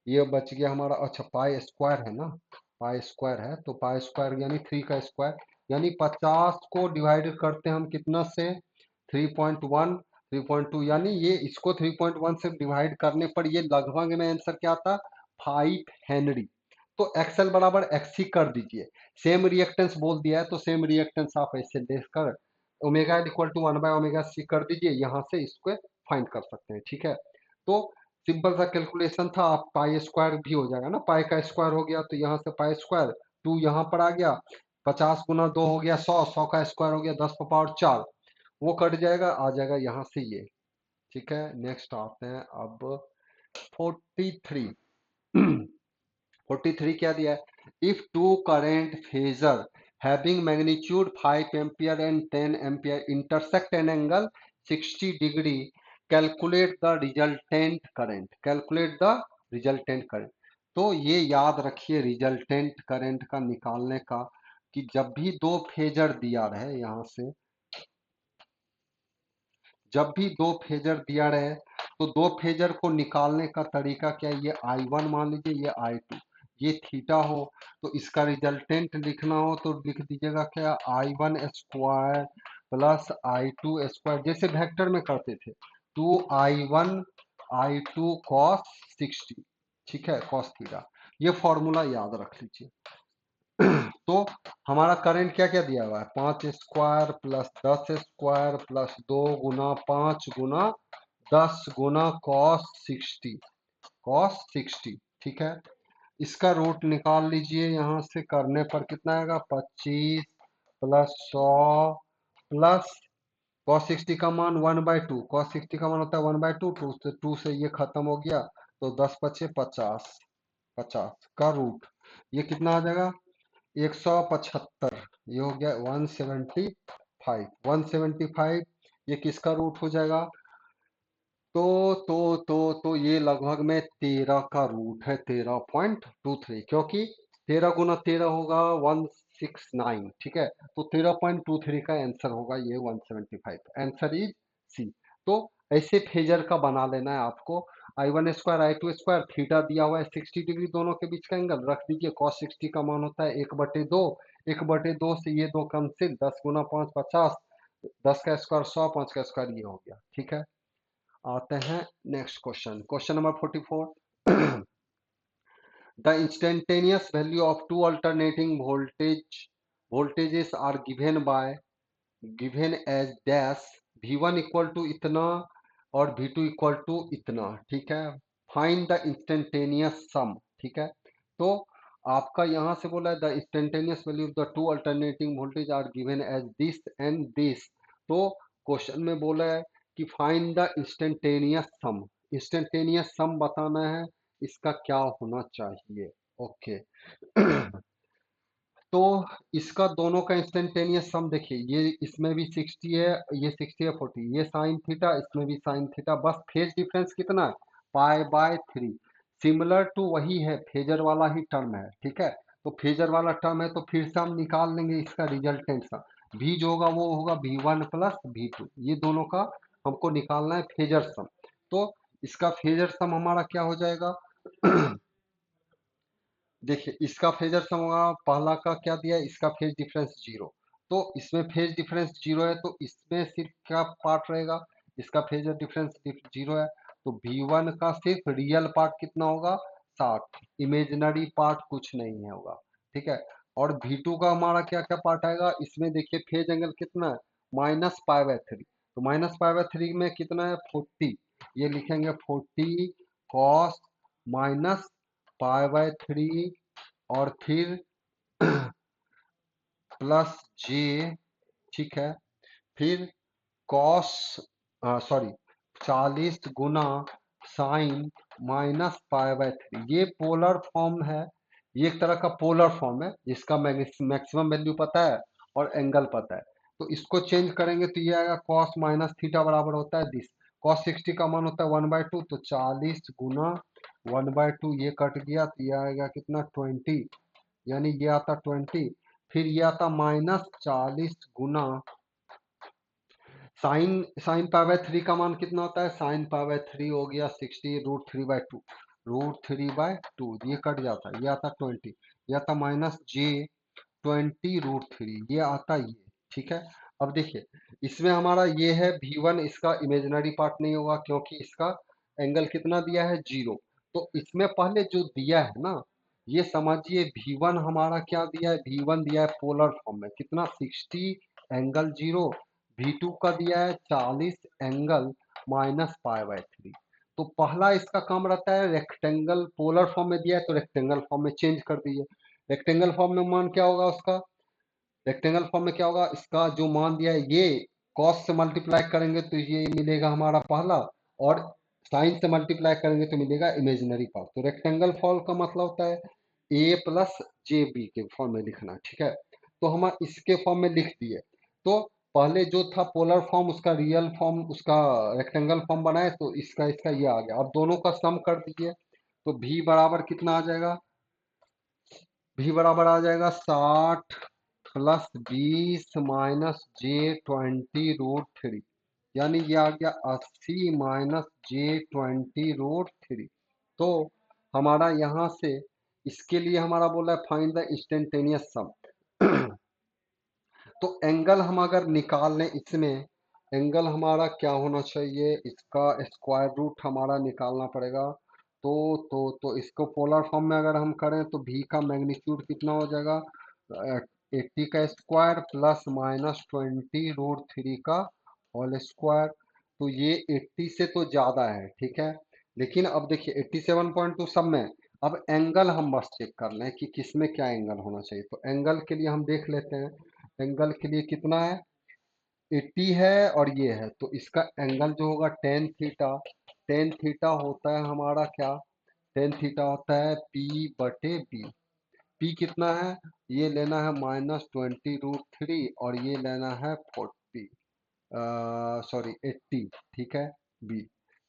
ये बच गया हमारा, अच्छा पाई स्क्वायर है ना, पाई स्क्वायर है तो पाई स्क्वायर यानी 3 का स्क्वायर, यानी 50 को डिवाइड करते हैं हम कितना से, 3.1, 3.2, यानी ये इसको 3.1 से डिवाइड करने पर ये लगभग में आंसर क्या आता, 5 हेनरी। तो एक्सएल बराबर एक्सी कर दीजिए, सेम रिएक्टेंस बोल दिया है तो सेम रिएक्टेंस आप ऐसे लेकर ओमेगा इक्वल टू 1/ओमेगा सी कर दीजिए, यहाँ से इसको फाइंड कर सकते हैं। ठीक है, तो सिंपल सा कैलकुलेशन था, आप पाई स्क्वायर भी हो जाएगा ना, पाई का स्क्वायर हो गया तो यहाँ से पाई स्क्वायर 2 यहाँ पर आ गया, 50 गुना 2 हो गया 100, 100 का स्क्वायर हो गया 10 पर पावर 4, वो कट जाएगा, आ जाएगा यहाँ से ये। ठीक है, नेक्स्ट आते हैं अब 43। 43 क्या दिया है, if two current phasor having magnitude 5 ampere and 10 ampere intersect an angle 60 degree, calculate the resultant current, calculate the resultant current. तो ये याद रखिए रिजल्टेंट करंट का निकालने का, कि जब भी दो फेजर दिया रहे, यहाँ से जब भी दो फेजर दिया रहे तो दो फेजर को निकालने का तरीका क्या है, ये I1 मान लीजिए, ये I2, ये थीटा हो, तो इसका रिजल्टेंट लिखना हो तो लिख दीजिएगा क्या, I1 square plus I2 square, जैसे वेक्टर में करते थे, 2I1 I2 कॉस 60। ठीक है, कॉस थीटा, ये फॉर्मूला याद रख लीजिए। तो हमारा करंट क्या क्या दिया हुआ है, 5 स्क्वायर प्लस 10 स्क्वायर प्लस 2 गुना 5 गुना 10 गुना कॉस 60। ठीक है, इसका रूट निकाल लीजिए, यहाँ से करने पर कितना आएगा, 25 प्लस 100 प्लस कॉस 60 का मान 1/2, कॉस 60 का मान होता है 1/2, 2 से ये खत्म हो गया, तो 10 × 5 = 50, 50 का रूट, ये कितना आ जाएगा 175, ये हो गया 175, 175, ये किसका रूट हो जाएगा, तो ये लगभग में 13 का रूट है, 13.23, क्योंकि 13 × 13 होगा 169। ठीक है, तो 13.23 का आंसर होगा ये 175, आंसर इज सी। तो ऐसे फेजर का बना लेना है आपको, I1 square I2 square, theta दिया हुआ है 60 डिग्री दोनों के बीच का एंगल रख दीजिए, cos 60 का मान होता है 1/2, 1/2 से ये दो कम से 10 गुना 5 50, 10 का स्क्वायर 100, 5 का स्क्वायर ये हो गया। ठीक है, आते हैं next question, question number 44। The instantaneous value of two alternating voltages are given as dash, V1 equal to इतना और V2 इक्वल टू इतना। ठीक है, फाइंड द इंस्टेंटेनियस सम। ठीक है, तो आपका यहाँ से बोला है the instantaneous value of the two alternating voltage are given as this and this. तो क्वेश्चन में बोला है कि find the instantaneous sum, instantaneous sum बताना है, इसका क्या होना चाहिए। ओके तो इसका दोनों का इंस्टेंटेनियस सम देखिए, ये इसमें भी 60 है, ये 60 है 40, ये साइन थीटा, इसमें भी sine theta, burst phase difference कितना है, पाई बाय 3। सिमिलर टू वही है, फेजर वाला ही टर्म है, ठीक है। तो फेजर वाला टर्म है तो फिर से हम निकाल लेंगे इसका रिजल्टेंट सा, v जो होगा वो होगा v1 प्लस v2, ये दोनों का हमको निकालना है फेजर सम। तो इसका फेजर सम हमारा क्या हो जाएगा देखिए इसका फेजर सम होगा, पहला का क्या दिया है, इसका फेज डिफरेंस जीरो, तो इसमें फेज डिफरेंस जीरो है तो इसमें सिर्फ क्या पार्ट रहेगा, इसका फेजर डिफरेंस जीरो है, तो V1 का सिर्फ रियल पार्ट कितना होगा, 60, इमेजिनरी पार्ट कुछ नहीं है होगा, ठीक है। और V2 का हमारा क्या क्या पार्ट आएगा, इसमें देखिए फेज एंगल कितना है, -π/3, तो -π/3 में कितना है 40, ये लिखेंगे 40 कॉस -π/3 और फिर प्लस जे, ठीक है, फिर कॉस सॉरी 40 गुना साइन -π/3, ये पोलर फॉर्म है, ये एक तरह का पोलर फॉर्म है जिसका मैक्सिमम वैल्यू पता है और एंगल पता है। तो इसको चेंज करेंगे तो ये आएगा कॉस माइनस थीटा बराबर होता है दिस, कॉस 60 का मान होता है 1/2, तो 40 गुना 1/2, ये कट गया तो ये आएगा कितना 20, यानी ये आता 20, फिर ये आता -40 गुना साइन साइन π/3 का मान कितना होता है, साइन π/3 हो गया 60 √3/2, √3/2, ये कट जाता है, ये आता 20, ये आता -j20 √3, ये आता ये, ठीक है। अब देखिए इसमें हमारा ये है V1, इसका इमेजिनरी पार्ट नहीं होगा क्योंकि इसका एंगल कितना दिया है जीरो, तो इसमें पहले जो दिया है ना, ये समझिए V1 हमारा क्या दिया है, V1 दिया है पोलर फॉर्म में कितना 60 एंगल जीरो, V2 का दिया है 40 एंगल -π/3। तो पहला इसका काम रहता है रेक्टेंगल, पोलर फॉर्म में दिया है तो रेक्टेंगल फॉर्म में चेंज कर दीजिए, रेक्टेंगल फॉर्म में मान क्या होगा उसका, रेक्टेंगल फॉर्म में क्या होगा, इसका जो मान दिया है ये कॉस से मल्टीप्लाई करेंगे तो ये मिलेगा हमारा पहला, और साइन से मल्टीप्लाई करेंगे तो मिलेगा इमेजिनरी पार्ट। तो रेक्टेंगल फॉर्म का मतलब होता है ए प्लस जे बी के फॉर्म में लिखना, ठीक है। तो हम इसके फॉर्म में लिख दिए, तो पहले जो था पोलर फॉर्म उसका रियल फॉर्म, उसका रेक्टेंगल फॉर्म बनाए तो इसका इसका ये आ गया, अब दोनों का सम कर दीजिए, तो भी बराबर कितना आ जाएगा, भी बराबर आ जाएगा 60 प्लस 20 -j20 √3, यानी ये आ गया 80 -j20 √3। तो हमारा यहाँ से इसके लिए हमारा बोला है फाइंड द इंस्टेंटेनियस सम। तो एंगल हम अगर निकाल लें इसमें, एंगल हमारा क्या होना चाहिए, इसका स्क्वायर रूट हमारा निकालना पड़ेगा, तो इसको पोलर फॉर्म में अगर हम करें तो भी का मैग्नीट्यूड कितना हो जाएगा, 80 का स्क्वायर प्लस -20 √3 का होल स्क्वायर, तो ये 80 से तो ज़्यादा है, ठीक है। लेकिन अब देखिए 87.2 सब में, अब एंगल हम बस चेक कर लें कि किस में क्या एंगल होना चाहिए, तो एंगल के लिए हम देख लेते हैं, एंगल के लिए कितना है 80 है और ये है, तो इसका एंगल जो होगा टेन थीटा होता है हमारा क्या, टेन थीटा होता है P/B, P कितना है, ये लेना है -20 √3 और ये लेना है 40 सॉरी 80, ठीक है, बी।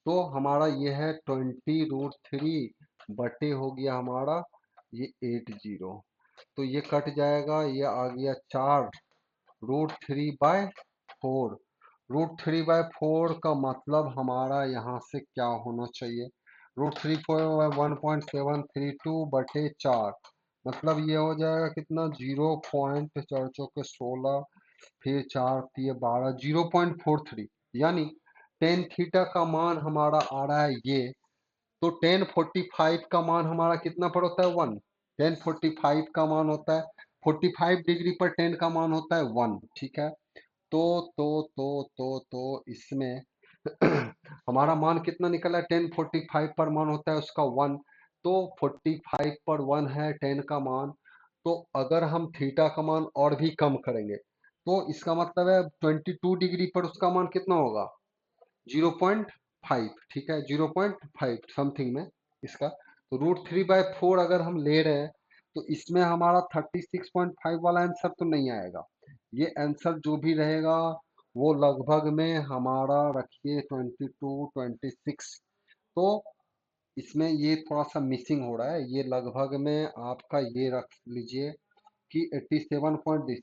तो हमारा ये है 20 √3 बटे हो गया हमारा ये 80, तो ये कट जाएगा, ये आ गया 4 √3/4, √3/4 का मतलब हमारा यहाँ से क्या होना चाहिए, √3/4 1.732/4, मतलब ये हो जाएगा कितना 0.4 फिर 4 ये 12 0.43, यानी टेन थीटा का मान हमारा आ रहा है ये, तो 1045 का मान हमारा कितना पर होता है 1, 1045 का मान होता है 45 डिग्री पर 10 का मान होता है 1, ठीक है। तो इसमें हमारा मान कितना निकला, 1045 पर मान होता है उसका 1, तो 45 पर 1 है 10 का मान, तो अगर हम थीटा का मान और भी कम करेंगे तो इसका मतलब है 22 डिग्री पर उसका मान कितना होगा 0.5, ठीक है, 0.5 समथिंग में इसका, तो √3/4 अगर हम ले रहे हैं तो इसमें हमारा 36.5 वाला आंसर तो नहीं आएगा। ये आंसर जो भी रहेगा वो लगभग में हमारा रखिए 22, 26। तो इसमें ये थोड़ा सा मिसिंग हो रहा है, ये लगभग में आपका ये रख लीजिए कि 87 पॉइंट दिस,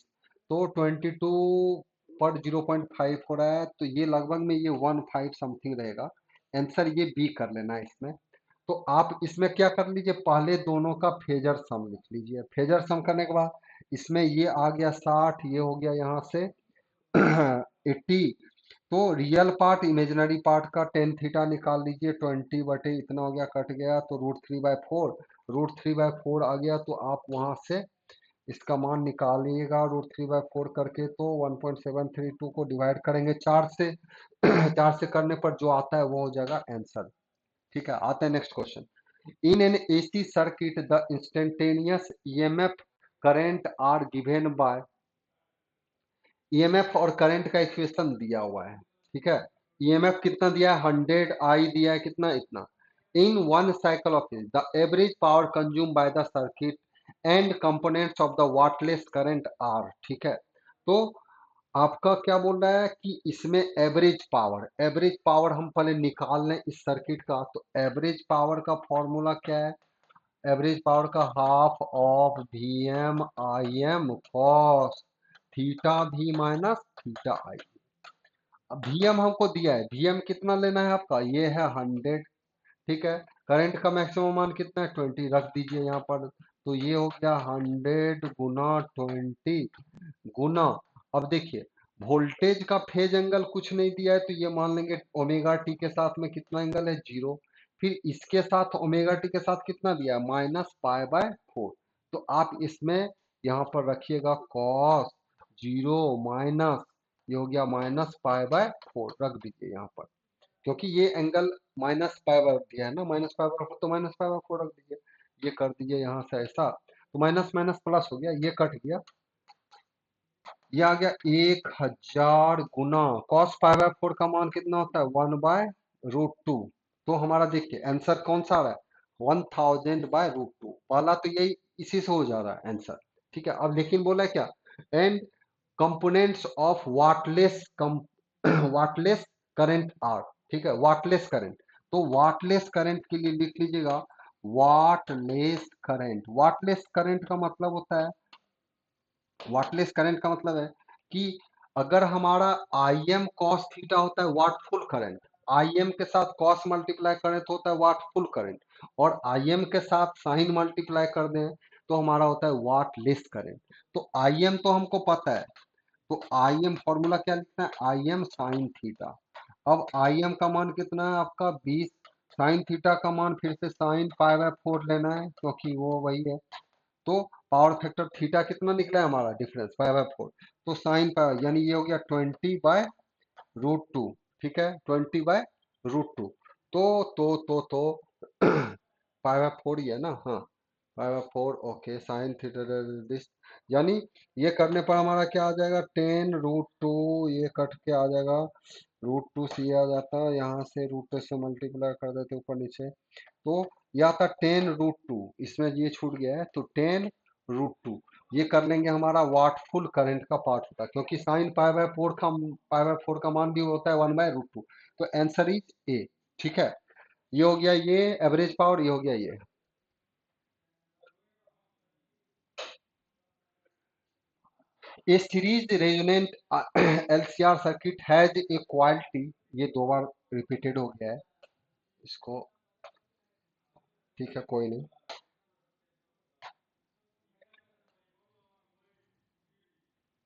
तो 22 पर 0.5 हो रहा है, तो ये लगभग में ये 15 समथिंग रहेगा। आंसर ये बी कर लेना है इसमें। तो आप इसमें क्या कर लीजिए, पहले दोनों का फेजर सम लिख लीजिए। फेजर सम करने के बाद इसमें ये आ गया 60, ये हो गया यहाँ से 80। तो रियल पार्ट इमेजिनरी पार्ट का टेन थीटा निकाल लीजिए, 20 इतना हो गया, कट गया तो √3/4। √3/4 आ गया, तो आप वहां से इसका मान निकालिएगा √3/4 करके, तो 1.732 को डिवाइड करेंगे 4 से 4 से करने पर जो आता है वो हो जाएगा आंसर। ठीक है, आते हैं next question. In an AC circuit the instantaneous EMF current are given by, EMF और करंट का इक्वेशन दिया हुआ है। ठीक है, ईएमएफ कितना दिया है 100, आई दिया है कितना, इतना। In one cycle of the average power consume by the circuit and components of the wattless current are. ठीक है, तो आपका क्या बोल रहा है कि इसमें एवरेज पावर हम पहले निकाल लें इस सर्किट का। तो एवरेज पावर का फॉर्मूला क्या है, एवरेज पावर का half of V M I M cos theta V minus theta I. अब वीएम हमको दिया है, वीएम कितना लेना है आपका, ये है 100। ठीक है, करंट का मैक्सिमम मान कितना है 20, रख दीजिए यहाँ पर। तो ये हो गया 100 गुना 20 गुना, अब देखिए वोल्टेज का फेज एंगल कुछ नहीं दिया है, तो ये मान लेंगे ओमेगा टी के साथ में कितना एंगल है 0। फिर इसके साथ ओमेगा टी के साथ कितना दिया है -π/4। तो आप इसमें यहाँ पर रखिएगा कॉस 0 माइनस, ये हो गया -π/4, रख दीजिए यहाँ पर, क्योंकि ये एंगल -π/4 दिया है ना, -π/4, तो -π/4 रख दीजिए। ये कर दीजिए यहाँ से ऐसा, तो माइनस माइनस प्लस हो गया, ये कट गया, ये आ गया 1000 गुना cos π/4 का मान कितना होता है 1/√2। तो हमारा देखिए आंसर कौन सा आ रहा है 1000/√2, पहला तो यही इसी से हो जा रहा है आंसर। ठीक है, अब लेकिन बोला है क्या, and components of wattless current are. ठीक है, वाटलेस करंट, तो वाटलेस करंट के लिए लिख लीजिएगा वाटलेस करंट का मतलब होता है, वाटलेस करंट का मतलब है कि अगर हमारा आई एम कॉस थीटा होता है वाट फुल करंट, आई एम के साथ कॉस मल्टीप्लाई करें तो होता है वाट फुल करंट, और आई एम के साथ साइन मल्टीप्लाई कर दें तो हमारा होता है वाट लेस करंट। तो आई एम तो हमको पता है, तो आई एम फॉर्मूला क्या लिखना है, आई एम साइन थीटा। अब आई एम का मान कितना है आपका 20, साइन थीटा का मान फिर से साइन π/4 लेना है क्योंकि वो वही है। तो पावर फैक्टर थीटा कितना निकला है हमारा डिफरेंस π/4, तो साइन पावर यानी ये हो गया 20/√2। ठीक है, 20/√2, तो π/4 ही है ना, हाँ π/4, ओके साइन थीटा दिस, यानी ये करने पर हमारा क्या आ जाएगा 10√2, ये कट के आ जाएगा √2 से, ये आ जाता है यहाँ से √2 से मल्टीप्लाई कर देते ऊपर नीचे, तो यह आता 10√2, इसमें ये छूट गया है, तो 10√2 ये कर लेंगे, हमारा वाट फुल करंट का पार्ट होता है, क्योंकि साइन π/4 का मान भी होता है 1/√2। तो आंसर इज ए। ठीक है, ये हो गया ये एवरेज पावर, ये हो गया ये। A series resonant LCR circuit has a quality, ये दो बार रिपीटेड हो गया है इसको। ठीक है, कोई नहीं,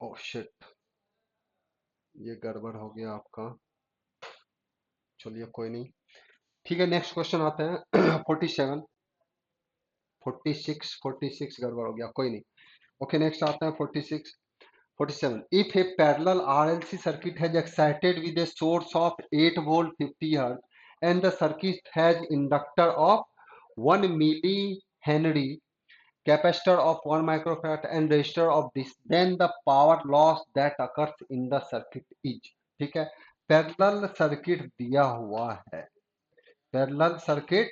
ओह शिट, ये गड़बड़ हो गया आपका, चलिए कोई नहीं। ठीक है, नेक्स्ट क्वेश्चन आते हैं 47, 46 गड़बड़ हो गया, कोई नहीं। ओके, नेक्स्ट आते हैं 46, 47। If a parallel RLC circuit has excited with a source of 8 volt 50 hertz and the circuit has inductor of 1 millihenry, capacitor of 1 microfarad and resistor of this, then the power loss that occurs in the circuit is। ठीक है, parallel circuit दिया हुआ है, parallel circuit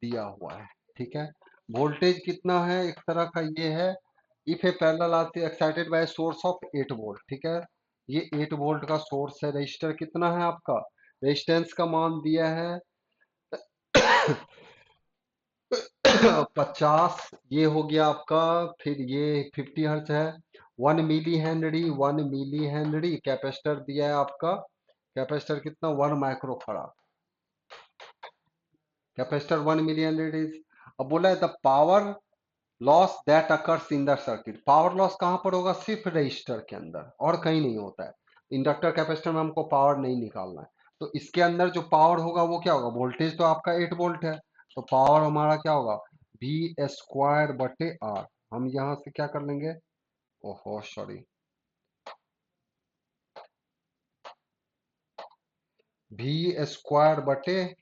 दिया हुआ है। ठीक है, वोल्टेज कितना है एक तरह का ये है, if A parallel RC excited by source of 8 volt, ठीक है, ये 8 वोल्ट का सोर्स है। रजिस्टर कितना है आपका, रेजिस्टेंस का मान दिया है 50, ये हो गया आपका। फिर ये 50 हर्ट्ज है। 1 milli henry, 1 milli henry capacitor दिया है आपका। कैपेसिटर कितना, 1 माइक्रोफराड। Capacitor 1 milli Henry. अब बोला है the power loss that occurs in the circuit, power loss कहां पर होगा, सिर्फ रजिस्टर के अंदर और कहीं नहीं होता है। इंडक्टर कैपेसिटर में हमको पावर नहीं निकालना है, तो इसके अंदर जो पावर होगा वो क्या होगा, वोल्टेज तो आपका 8 वोल्ट है, तो पावर हमारा क्या होगा, वी स्क्वायर बटे आर। हम यहां से क्या कर लेंगे, ओहो सॉरी, वी स्क्वायर बटे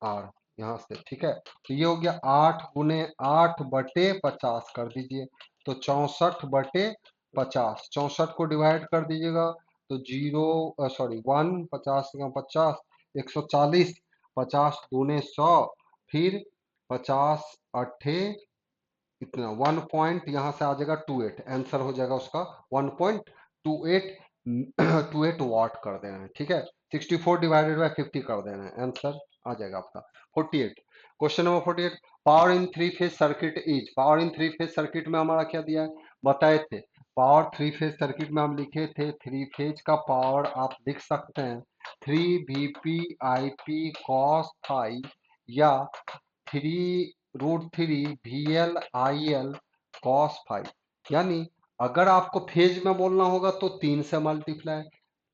आर, यहाँ से, ठीक है। तो ये हो गया 8 गुने 8 बटे 50 कर दीजिए, तो 64 बटे 50, 64 को डिवाइड कर दीजिएगा तो 1, 50 140, 50 दूने 100, फिर 50 अट्ठे इतना 1 पॉइंट, यहाँ से आ जाएगा 28, आंसर हो जाएगा उसका 1.28 28 वाट कर देना है, ठीक है। 64 डिवाइडेड बाय 50 कर देना है, आंसर आ जाएगा आपका 48। Question number 48, power in three phase circuit is, power in three phase circuit में हमारा क्या दिया है, बताए थे। पावर थ्री फेज सर्किट में हम लिखे थे, थ्री फेज का पावर आप लिख सकते हैं 3 VP कॉस फाई या 3√3 VL कॉस फाइव। यानी अगर आपको फेज में बोलना होगा तो 3 से मल्टीप्लाई,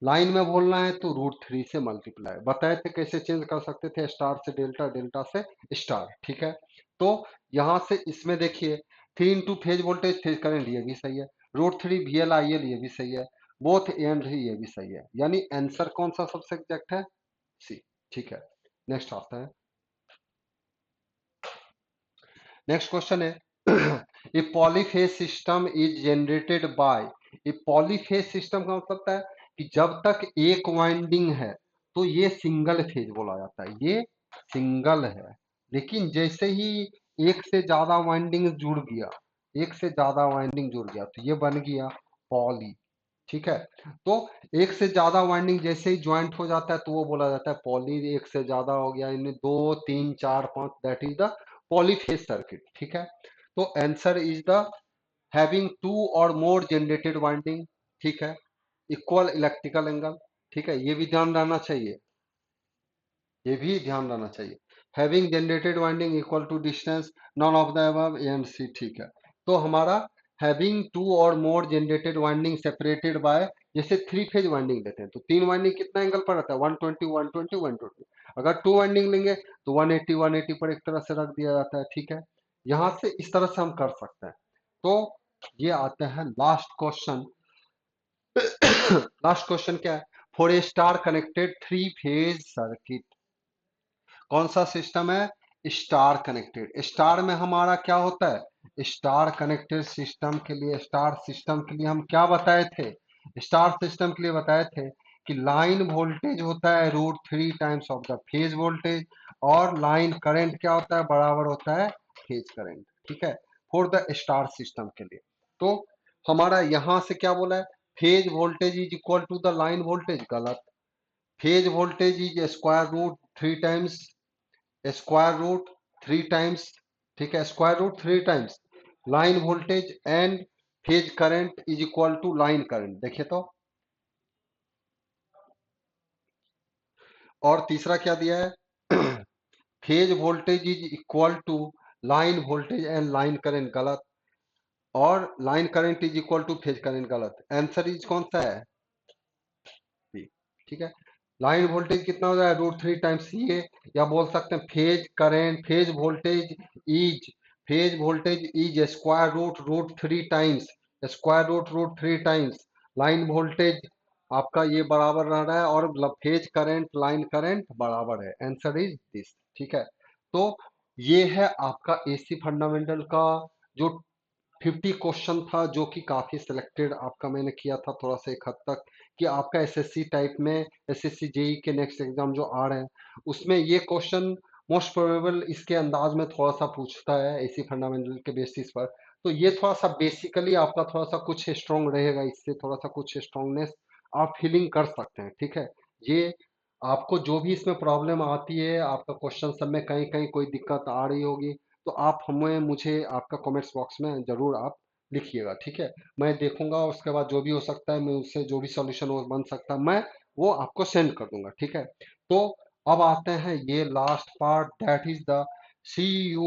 लाइन में बोलना है तो √3 से मल्टीप्लाई। बताए थे कैसे चेंज कर सकते थे, स्टार से डेल्टा, डेल्टा से स्टार, ठीक है। तो यहां से इसमें देखिए 3 into phase voltage phase current, ये भी सही है। √3 VL IL, ये भी सही है। बोथ एंड ही, ये भी सही है। यानी आंसर कौन सा सबसे एग्जैक्ट है, सी, ठीक है। नेक्स्ट आता है, नेक्स्ट क्वेश्चन है a polyphase system is generated by, a polyphase system का मतलब है कि जब तक एक वाइंडिंग है तो ये सिंगल फेज बोला जाता है, ये सिंगल है। लेकिन जैसे ही एक से ज्यादा वाइंडिंग जुड़ गया, एक से ज्यादा वाइंडिंग जुड़ गया तो ये बन गया पॉली, ठीक है। तो एक से ज्यादा वाइंडिंग जैसे ही ज्वाइंट हो जाता है तो वो बोला जाता है पॉली, एक से ज्यादा हो गया, इनमें 2 3 4 5, that is the polyphase circuit, ठीक है। तो answer is the having two और मोर जनरेटेड वाइंडिंग, ठीक है, इक्वल इलेक्ट्रिकल एंगल, ठीक है, ये भी ध्यान रहना चाहिए, ये भी ध्यान रहना चाहिए। Having generated winding equal to distance, none of the above, A and C, ठीक है। तो हमारा हैविंग टू और more generated winding separated by, जैसे थ्री फेज वाइंडिंग लेते हैं तो तीन वाइंडिंग कितना एंगल पर रहता है, 120 120 120। अगर टू वाइंडिंग लेंगे तो 180 180 पर एक तरह से रख दिया जाता है, ठीक है। यहां से इस तरह से हम कर सकते हैं। तो ये आते हैं लास्ट क्वेश्चन। लास्ट क्वेश्चन क्या है, for a star connected three phase circuit, कौन सा सिस्टम है, स्टार कनेक्टेड। स्टार में हमारा क्या होता है, स्टार कनेक्टेड सिस्टम के लिए, स्टार सिस्टम के लिए हम क्या बताए थे, स्टार सिस्टम के लिए बताए थे कि लाइन वोल्टेज होता है √3 times of the phase voltage, और लाइन करंट क्या होता है, बराबर होता है फेज करंट, ठीक है, फॉर द स्टार सिस्टम के लिए। तो हमारा यहां से क्या बोला है, phase voltage is equal to the line voltage, गलत। Phase voltage is square root 3 times, square root three times, ठीक है, square root 3 times line voltage and phase current is equal to line current, देखिए तो। और तीसरा क्या दिया है, phase voltage is equal to line voltage and line current, गलत। और line current is equal to phase current, गलत। आंसर इज कौन सा है, बी, ठीक है। लाइन वोल्टेज कितना हो जाएगा, √3 टाइम्स ये, या बोल सकते हैं phase current, is phase voltage is square root √3 times, square root √3 times line voltage आपका, ये बराबर रह रहा है, और फेज करंट लाइन करंट बराबर है, आंसर इज दिस, ठीक है। तो ये है आपका एसी फंडामेंटल का जो 50 क्वेश्चन था, जो कि काफी सिलेक्टेड आपका मैंने किया था थोड़ा सा एक हद तक, कि आपका एसएससी टाइप में, एसएससी जेई के नेक्स्ट एग्जाम जो आ रहे हैं उसमें ये क्वेश्चन मोस्ट प्रोबेबल इसके अंदाज में थोड़ा सा पूछता है इसी फंडामेंटल के बेसिस पर। तो ये थोड़ा सा बेसिकली आपका थोड़ा सा कुछ स्ट्रॉन्ग रहेगा, इससे थोड़ा सा कुछ स्ट्रॉन्गनेस आप फीलिंग कर सकते हैं, ठीक है। ये आपको जो भी इसमें प्रॉब्लम आती है, आपका क्वेश्चन सब में कहीं कहीं कोई दिक्कत आ रही होगी, तो आप हमें मुझे आपका कमेंट्स बॉक्स में जरूर आप लिखिएगा, ठीक है। मैं देखूंगा, उसके बाद जो भी हो सकता है मैं उससे जो भी सॉल्यूशन वो बन सकता है मैं वो आपको सेंड कर दूंगा, ठीक है। तो अब आते हैं ये last part, that is the see you.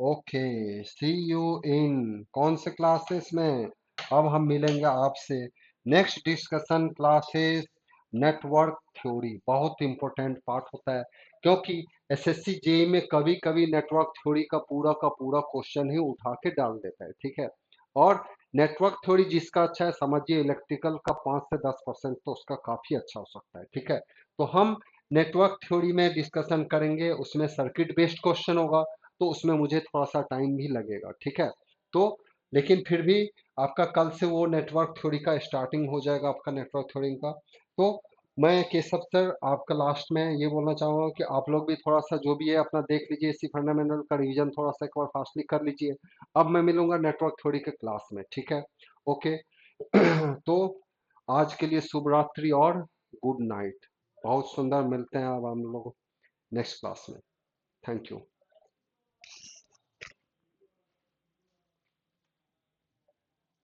Okay, see you in कौन से क्लासेस में? अब हम मिलेंगे आपसे next discussion classes, network theory. बहुत इंपॉर्टेंट पार्ट होता है, क्योंकि एसएससी जेई में कभी कभी नेटवर्क थ्योरी का पूरा क्वेश्चन ही उठा के डाल देता है, ठीक है। और नेटवर्क थ्योरी जिसका अच्छा है, समझिए इलेक्ट्रिकल का 5 से 10% तो उसका काफी अच्छा हो सकता है, ठीक है। तो हम नेटवर्क थ्योरी में डिस्कशन करेंगे, उसमें सर्किट बेस्ड क्वेश्चन होगा, तो उसमें मुझे थोड़ा सा टाइम भी लगेगा, ठीक है। तो लेकिन फिर भी आपका कल से वो नेटवर्क थ्योरी का स्टार्टिंग हो जाएगा, आपका नेटवर्क थ्योरी का। तो मैं केशव सर आपका लास्ट में ये बोलना चाहूंगा कि आप लोग भी थोड़ा सा जो भी है अपना देख लीजिए, इसी फंडामेंटल का रिवीजन थोड़ा सा एक बार फास्टली कर लीजिए। अब मैं मिलूंगा नेटवर्क थ्योरी के क्लास में, ठीक है। ओके। तो आज के लिए शुभ रात्रि और गुड नाइट। बहुत सुंदर, मिलते हैं अब हम लोग नेक्स्ट क्लास में। Thank you.